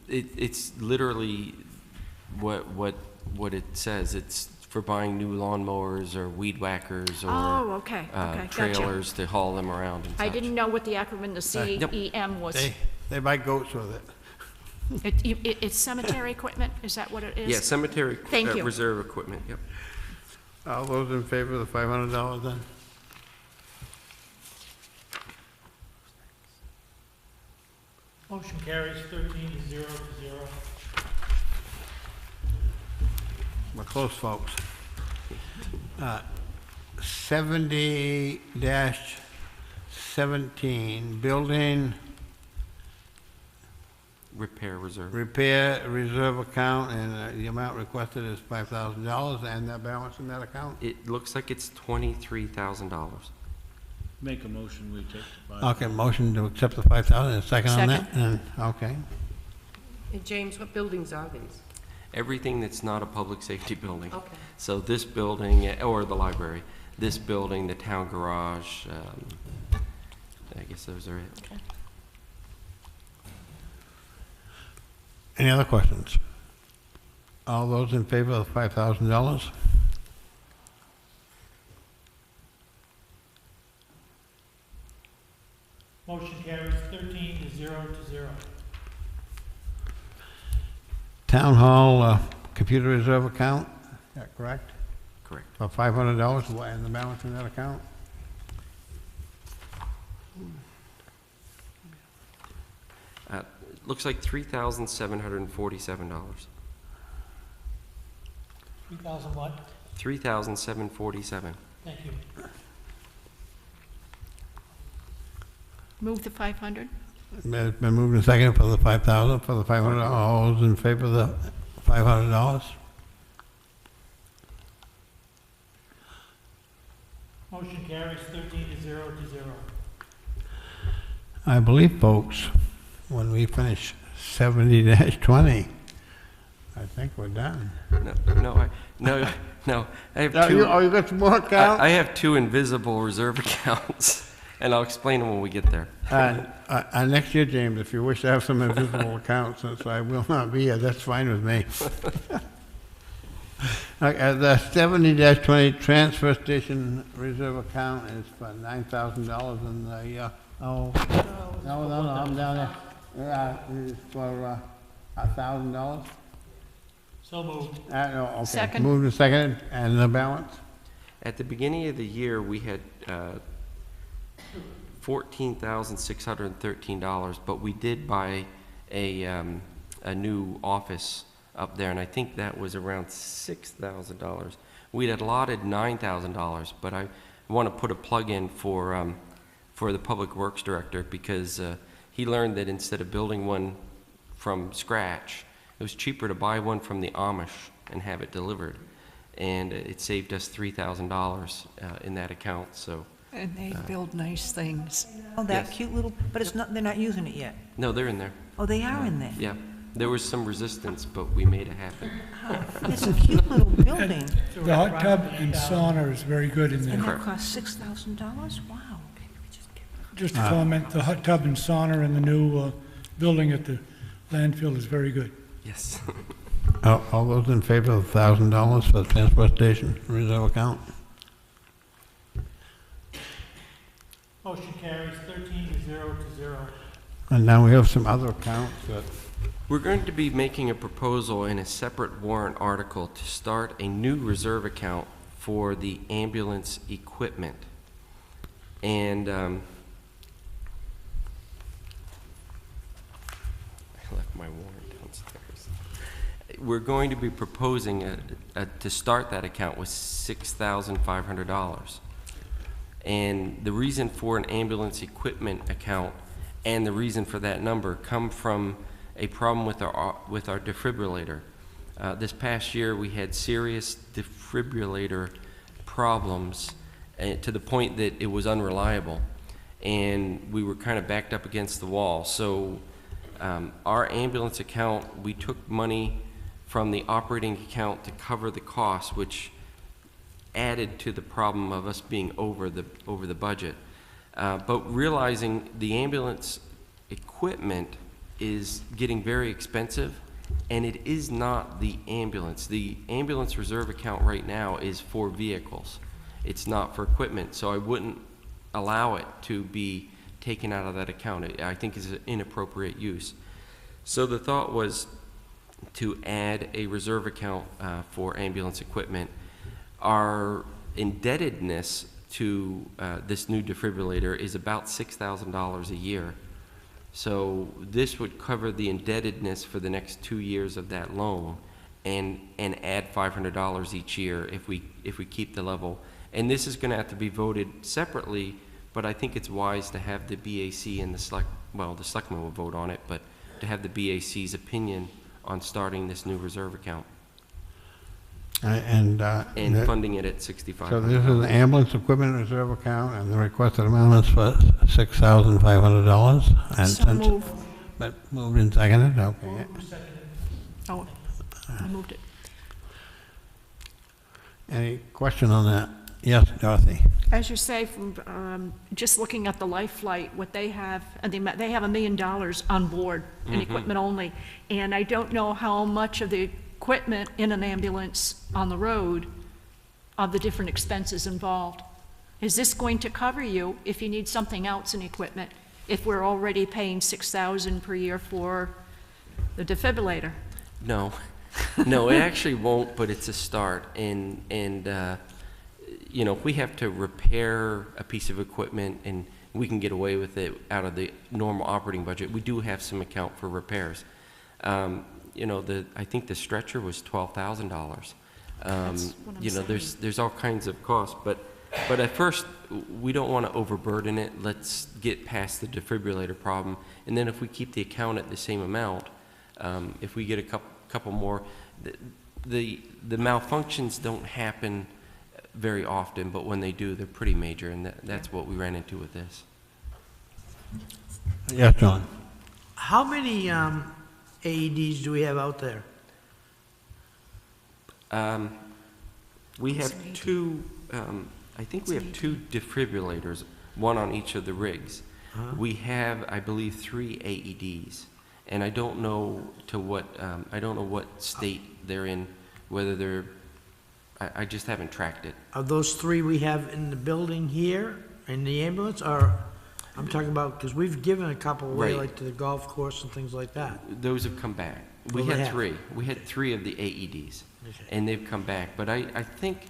It's literally what it says. It's for buying new lawnmowers or weed whackers or Oh, okay, gotcha. trailers to haul them around and I such. didn't know what the acronym, the Yep. CEM was. They buy goats with it. It's cemetery equipment, is that what it is? Yeah, cemetery Thank you. reserve equipment, yep. All those in favor of the $500 then? Motion carries 13 to 0 to 0. We're close, folks. 70-17, building Repair reserve. repair reserve account, and the amount requested is $5,000, and the balance in that account? It looks like it's $23,000. Make a motion, we take the $500. Okay, motion to accept the 5,000, and a second on that? And okay. And James, what buildings are these? Everything that's not a public safety building. Okay. So this building, or the library, this building, the town garage, I guess those are it. Any other questions? All those in favor of the $5,000? Motion carries 13 to 0 to 0. Town hall computer reserve account, is that correct? Correct. For $500, what, and the balance in that account? Looks like $3,747. 3,000 what? $3,747. Thank you. Move the 500? Been moved and seconded for the 5,000, for the $500. All those in favor of the $500? Motion carries 13 to 0 to 0. I believe, folks, when we finish 70-20, I think we're done. No. I have Oh, two. you got some more accounts? I have two invisible reserve accounts, and I'll explain them when we get there. Next year, James, if you wish to have some invisible accounts, since I will not be here, that's fine with me. The 70-20 transfer station reserve account is for $9,000, and the, no, I'm down there. It's for $1,000. So moved. No, okay. Second. Moved and seconded, and the balance? At the beginning of the year, we had $14,613, but we did buy a new office up there, and I think that was around $6,000. We had allotted $9,000, but I want to put a plug in for the Public Works Director because he learned that instead of building one from scratch, it was cheaper to buy one from the Amish and have it delivered. And it saved us $3,000 in that account, so. And they build nice things. Oh, Yes. that cute little, but it's not, they're not using it yet. No, they're in there. Oh, they are in there? Yeah. There was some resistance, but we made it happen. It's a cute little building. The hot tub and sauna is very good in And there. that costs $6,000? Wow. Just a comment, the hot tub and sauna in the new building at the landfill is very good. Yes. All those in favor of $1,000 for the transfer station reserve account? Motion carries 13 to 0 to 0. And now we have some other accounts that, We're going to be making a proposal in a separate warrant article to start a new reserve account for the ambulance equipment. And I left my warrant downstairs. We're going to be proposing to start that account with $6,500. And the reason for an ambulance equipment account and the reason for that number come from a problem with our defibrillator. This past year, we had serious defibrillator problems to the point that it was unreliable, and we were kind of backed up against the wall. So our ambulance account, we took money from the operating account to cover the cost, which added to the problem of us being over the budget. But realizing the ambulance equipment is getting very expensive, and it is not the ambulance. The ambulance reserve account right now is for vehicles. It's not for equipment, so I wouldn't allow it to be taken out of that account. I think it's an inappropriate use. So the thought was to add a reserve account for ambulance equipment. Our indebtedness to this new defibrillator is about $6,000 a year. So this would cover the indebtedness for the next 2 years of that loan, and add $500 each year if we keep the level. And this is going to have to be voted separately, but I think it's wise to have the BAC and the selectmen will vote on it, but to have the BAC's opinion on starting this new reserve account And funding it at $6,500. so this is an ambulance equipment reserve account, and the requested amount is for $6,500. And So since- move. But moved and seconded, okay. Oh, I moved it. Any question on that? Yes, Dorothy? As you say, from just looking at the Life Flight, what they have, and they have $1 million on board in equipment only. And I don't know how much of the equipment in an ambulance on the road of the different expenses involved. Is this going to cover you if you need something else in equipment, if we're already paying $6,000 per year for the defibrillator? No, no, it actually won't, but it's a start. And you know, if we have to repair a piece of equipment and we can get away with it out of the normal operating budget, we do have some account for repairs. You know, I think the stretcher was $12,000. That's what I'm You know, saying. there's all kinds of costs, but at first, we don't want to overburden it. Let's get past the defibrillator problem, and then if we keep the account at the same amount, if we get a couple more, the malfunctions don't happen very often, but when they do, they're pretty major, and that's what we ran into with this. Yes, John? How many AEDs do we have out there? We have two, I think we have two defibrillators, one on each of the rigs. We have, I believe, 3 AEDs, and I don't know what state they're in, whether they're, I just haven't tracked it. Are those 3 we have in the building here, in the ambulance, or, I'm talking about, because we've given a couple away, Right. like to the golf course and things like that. Those have come back. We Oh, they had have. 3. We had 3 of the AEDs, Okay. and they've come back. But I think,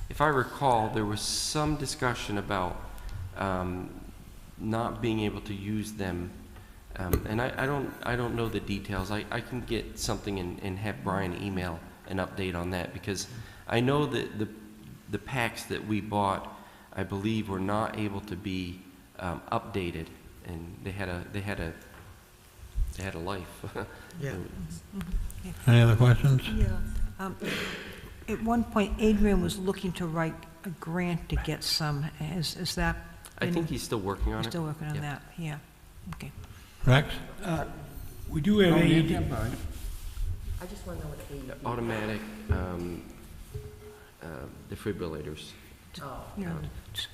if I recall, there was some discussion about not being able to use them, and I don't know the details. I can get something and have Brian email an update on that, because I know that the packs that we bought, I believe, were not able to be updated, and they had a life. Yeah. Any other questions? Yeah. At one point, Adrian was looking to write a grant to get some. Is that? I think he's still working on it. Still working on Yeah. that, yeah. Okay. Rex? We do have AED. I just want to know what AED. Automatic defibrillators, You know,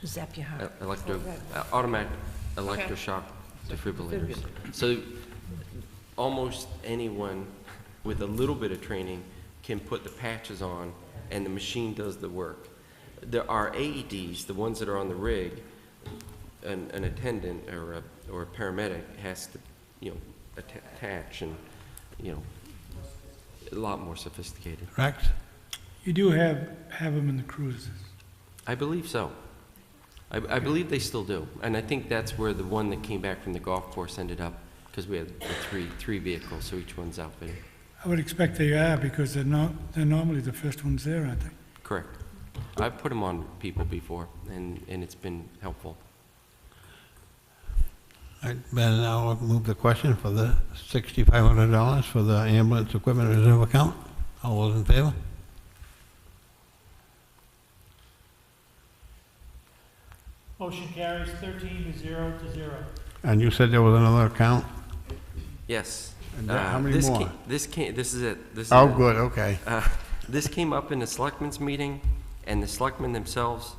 zap your heart. automatic electroshock defibrillators. So almost anyone with a little bit of training can put the patches on, and the machine does the work. There are AEDs, the ones that are on the rig, an attendant or a paramedic has to, you know, attach, and, you know, a lot more sophisticated. Rex? You do have them in the cruises. I believe so. I believe they still do, and I think that's where the one that came back from the golf course ended up, because we had the three vehicles, so each one's outfitted. I would expect they are, because they're normally the first ones there, aren't they? Correct. I've put them on people before, and it's been helpful. Ben, I'll move the question for the $6,500 for the ambulance equipment reserve account. All those in favor? Motion carries 13 to 0. And you said there was another account? Yes. And how many This more? this is it. This is Oh, it. good, okay. This came up in the selectmen's meeting, and the selectmen themselves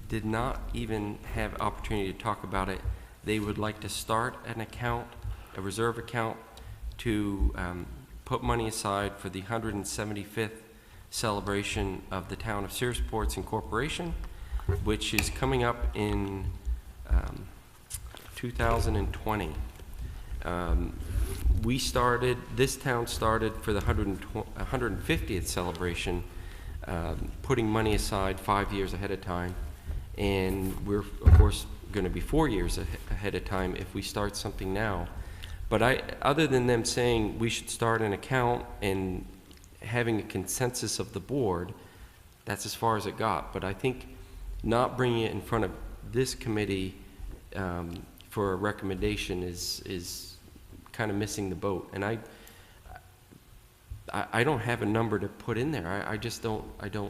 did not even have opportunity to talk about it. They would like to start an account, a reserve account, to put money aside for the 175th celebration of the town of Searsport Incorporation, which is coming up in 2020. This town started for the 150th celebration, putting money aside 5 years ahead of time. And we're, of course, going to be 4 years ahead of time if we start something now. But other than them saying we should start an account and having a consensus of the board, that's as far as it got. But I think not bringing it in front of this committee for a recommendation is kind of missing the boat. And I don't have a number to put in there. I just don't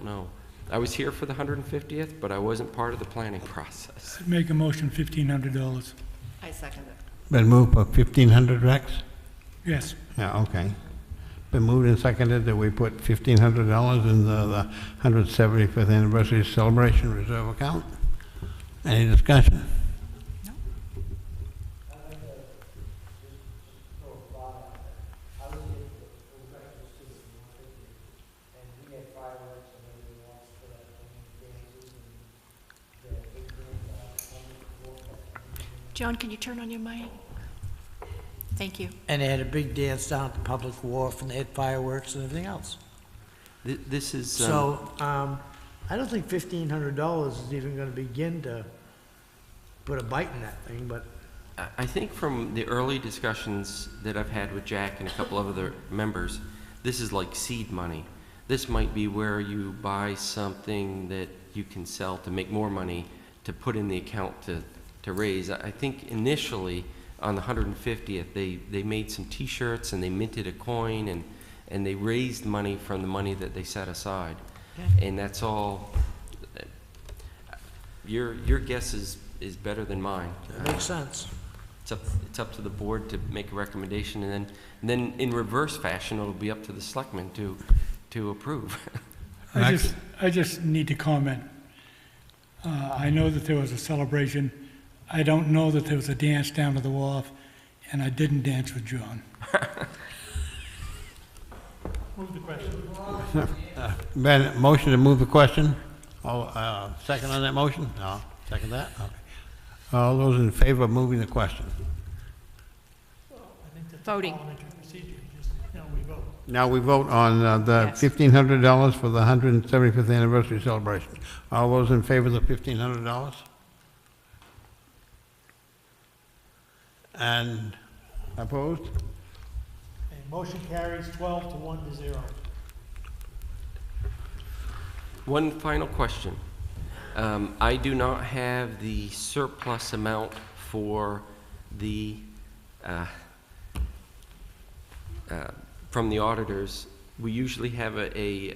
know. I was here for the 150th, but I wasn't part of the planning process. Make a motion, $1,500. I second it. Been moved for 1,500, Rex? Yes. Yeah, okay. Been moved and seconded that we put $1,500 in the 175th anniversary celebration reserve account. Any discussion? John, can you turn on your mic? Thank you. And they had a big dance down at the public wharf, and they had fireworks and everything else. This is... So, I don't think $1,500 is even gonna begin to put a bite in that thing, but I think from the early discussions that I've had with Jack and a couple of other members, this is like seed money. This might be where you buy something that you can sell to make more money to put in the account to raise. I think initially on the 150th, they made some T-shirts and they minted a coin and they raised money from the money that they set aside. Okay. And that's all. Your guess is better than mine. it makes sense. It's up to the board to make a recommendation, and then in reverse fashion, it'll be up to the selectmen to approve. I just need to comment. I know that there was a celebration. I don't know that there was a dance down to the wharf, and I didn't dance with John. Move the question. Ben, motion to move the question. Second on that motion? No, second that? Okay. All those in favor of moving the question? I think that's Voting. parliamentary procedure, just, we vote. Now we vote on the Yes. $1,500 for the 175th anniversary celebration. All those in favor of the $1,500? And opposed? Okay, motion carries 12 to 0. One final question. I do not have the surplus amount for the, from the auditors. We usually have a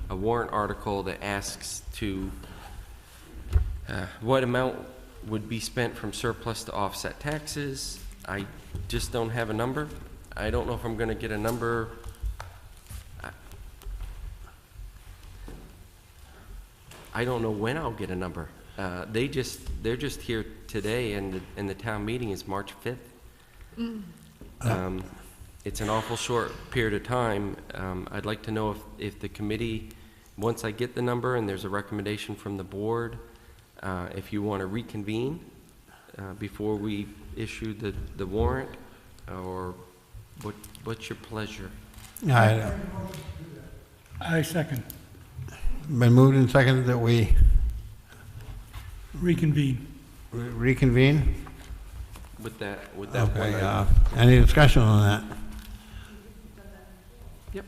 warrant article that asks to, what amount would be spent from surplus to offset taxes. I just don't have a number. I don't know if I'm going to get a number. I don't know when I'll get a number. They're just here today, and the town meeting is March 5th. It's an awful short period of time. I'd like to know if the committee, once I get the number and there's a recommendation from the board, if you want to reconvene before we issue the warrant, or what's your pleasure? I second. Been moved and seconded that we Reconvene. reconvene? With that Okay, one. any discussion on that? Yep.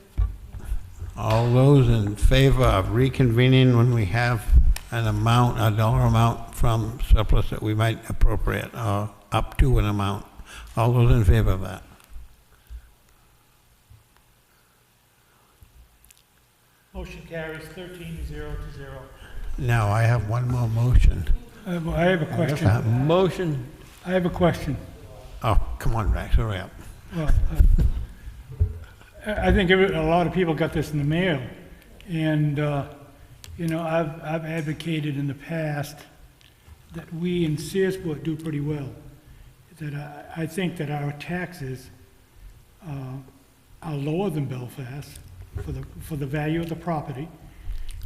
All those in favor of reconvening when we have an amount, a dollar amount from surplus that we might appropriate, up to an amount. All those in favor of that? Motion carries 13-0. Now, I have one more motion. I have a question. Motion. I have a question. Oh, come on, Max, hurry up. Well, I think a lot of people got this in the mail, and, you know, I've advocated in the past that we in Searsport do pretty well. That I think that our taxes are lower than Belfast for the value of the property,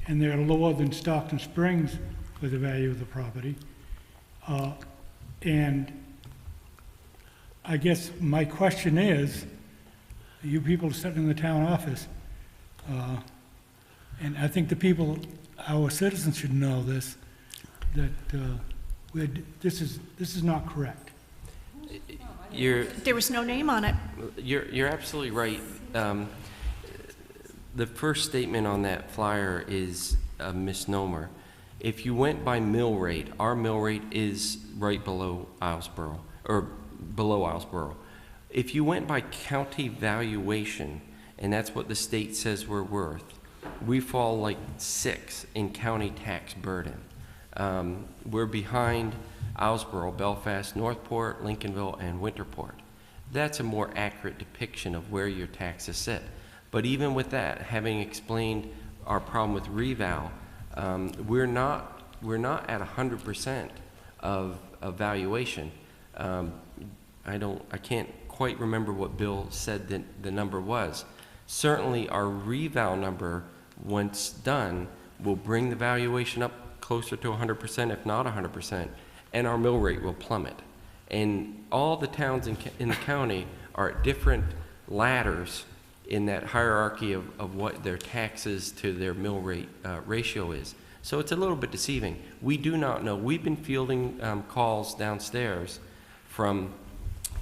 and they're lower than Stockton Springs for the value of the property. And I guess my question is, you people sitting in the town office, and I think the people, our citizens should know this, that this is not correct. There was no name on it. You're absolutely right. The first statement on that flyer is a misnomer. If you went by mill rate, our mill rate is right below Islesboro, or below Islesboro. If you went by county valuation, and that's what the state says we're worth, we fall like 6 in county tax burden. We're behind Islesboro, Belfast, Northport, Lincolnville, and Winterport. That's a more accurate depiction of where your taxes sit. But even with that, having explained our problem with reval, we're not at 100% of valuation. I can't quite remember what Bill said that the number was. Certainly our reval number, once done, will bring the valuation up closer to 100%, if not 100%, and our mill rate will plummet. And all the towns in the county are at different ladders in that hierarchy of what their taxes to their mill rate ratio is. So it's a little bit deceiving. We do not know. We've been fielding calls downstairs from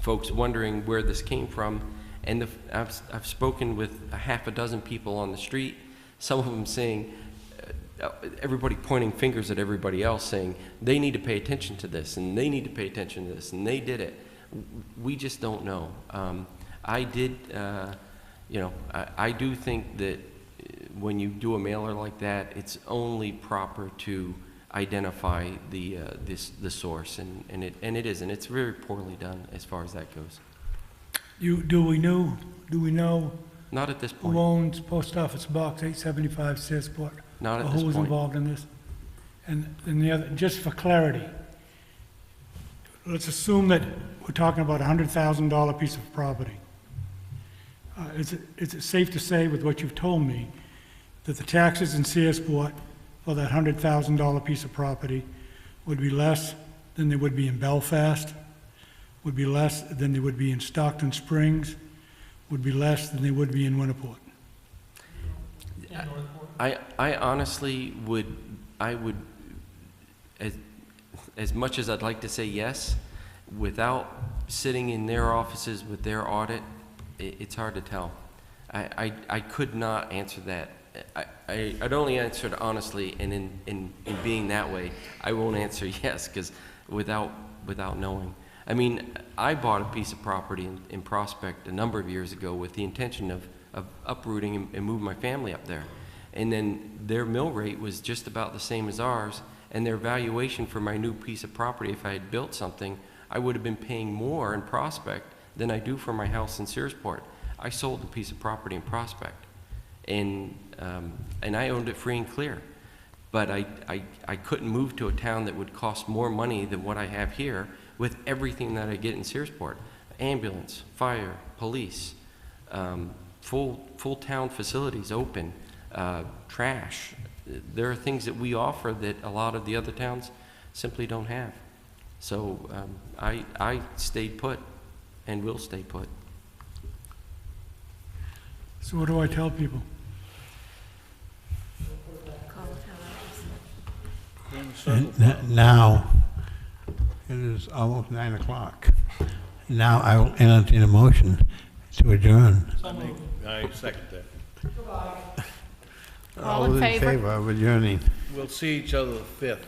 folks wondering where this came from, and I've spoken with a half a dozen people on the street, some of them saying, everybody pointing fingers at everybody else saying, they need to pay attention to this, and they need to pay attention to this, and they did it. We just don't know. I did, you know, I do think that when you do a mailer like that, it's only proper to identify the source, and it is, and it's very poorly done as far as that goes. Do we know Not at this who point. owns Post Office Box 875 Searsport? Not at Or this who was point. involved in this? And the other, just for clarity, let's assume that we're talking about a $100,000 piece of property. Is it safe to say, with what you've told me, that the taxes in Searsport for that $100,000 piece of property would be less than they would be in Belfast, would be less than they would be in Stockton Springs, would be less than they would be in Winterport? I honestly would, as much as I'd like to say yes, without sitting in their offices with their audit, it's hard to tell. I could not answer that. I'd only answer it honestly, and in being that way, I won't answer yes, because without knowing. I mean, I bought a piece of property in Prospect a number of years ago with the intention of uprooting and moving my family up there. And then their mill rate was just about the same as ours, and their valuation for my new piece of property, if I had built something, I would have been paying more in Prospect than I do for my house in Searsport. I sold a piece of property in Prospect, and I owned it free and clear. But I couldn't move to a town that would cost more money than what I have here with everything that I get in Searsport. Ambulance, fire, police, full town facilities open, trash. There are things that we offer that a lot of the other towns simply don't have. So I stayed put and will stay put. So what do I tell people? Now, it is almost 9 o'clock. Now I will entertain a motion to adjourn. I second that. All in favor? Of adjourning. We'll see each other the 5th.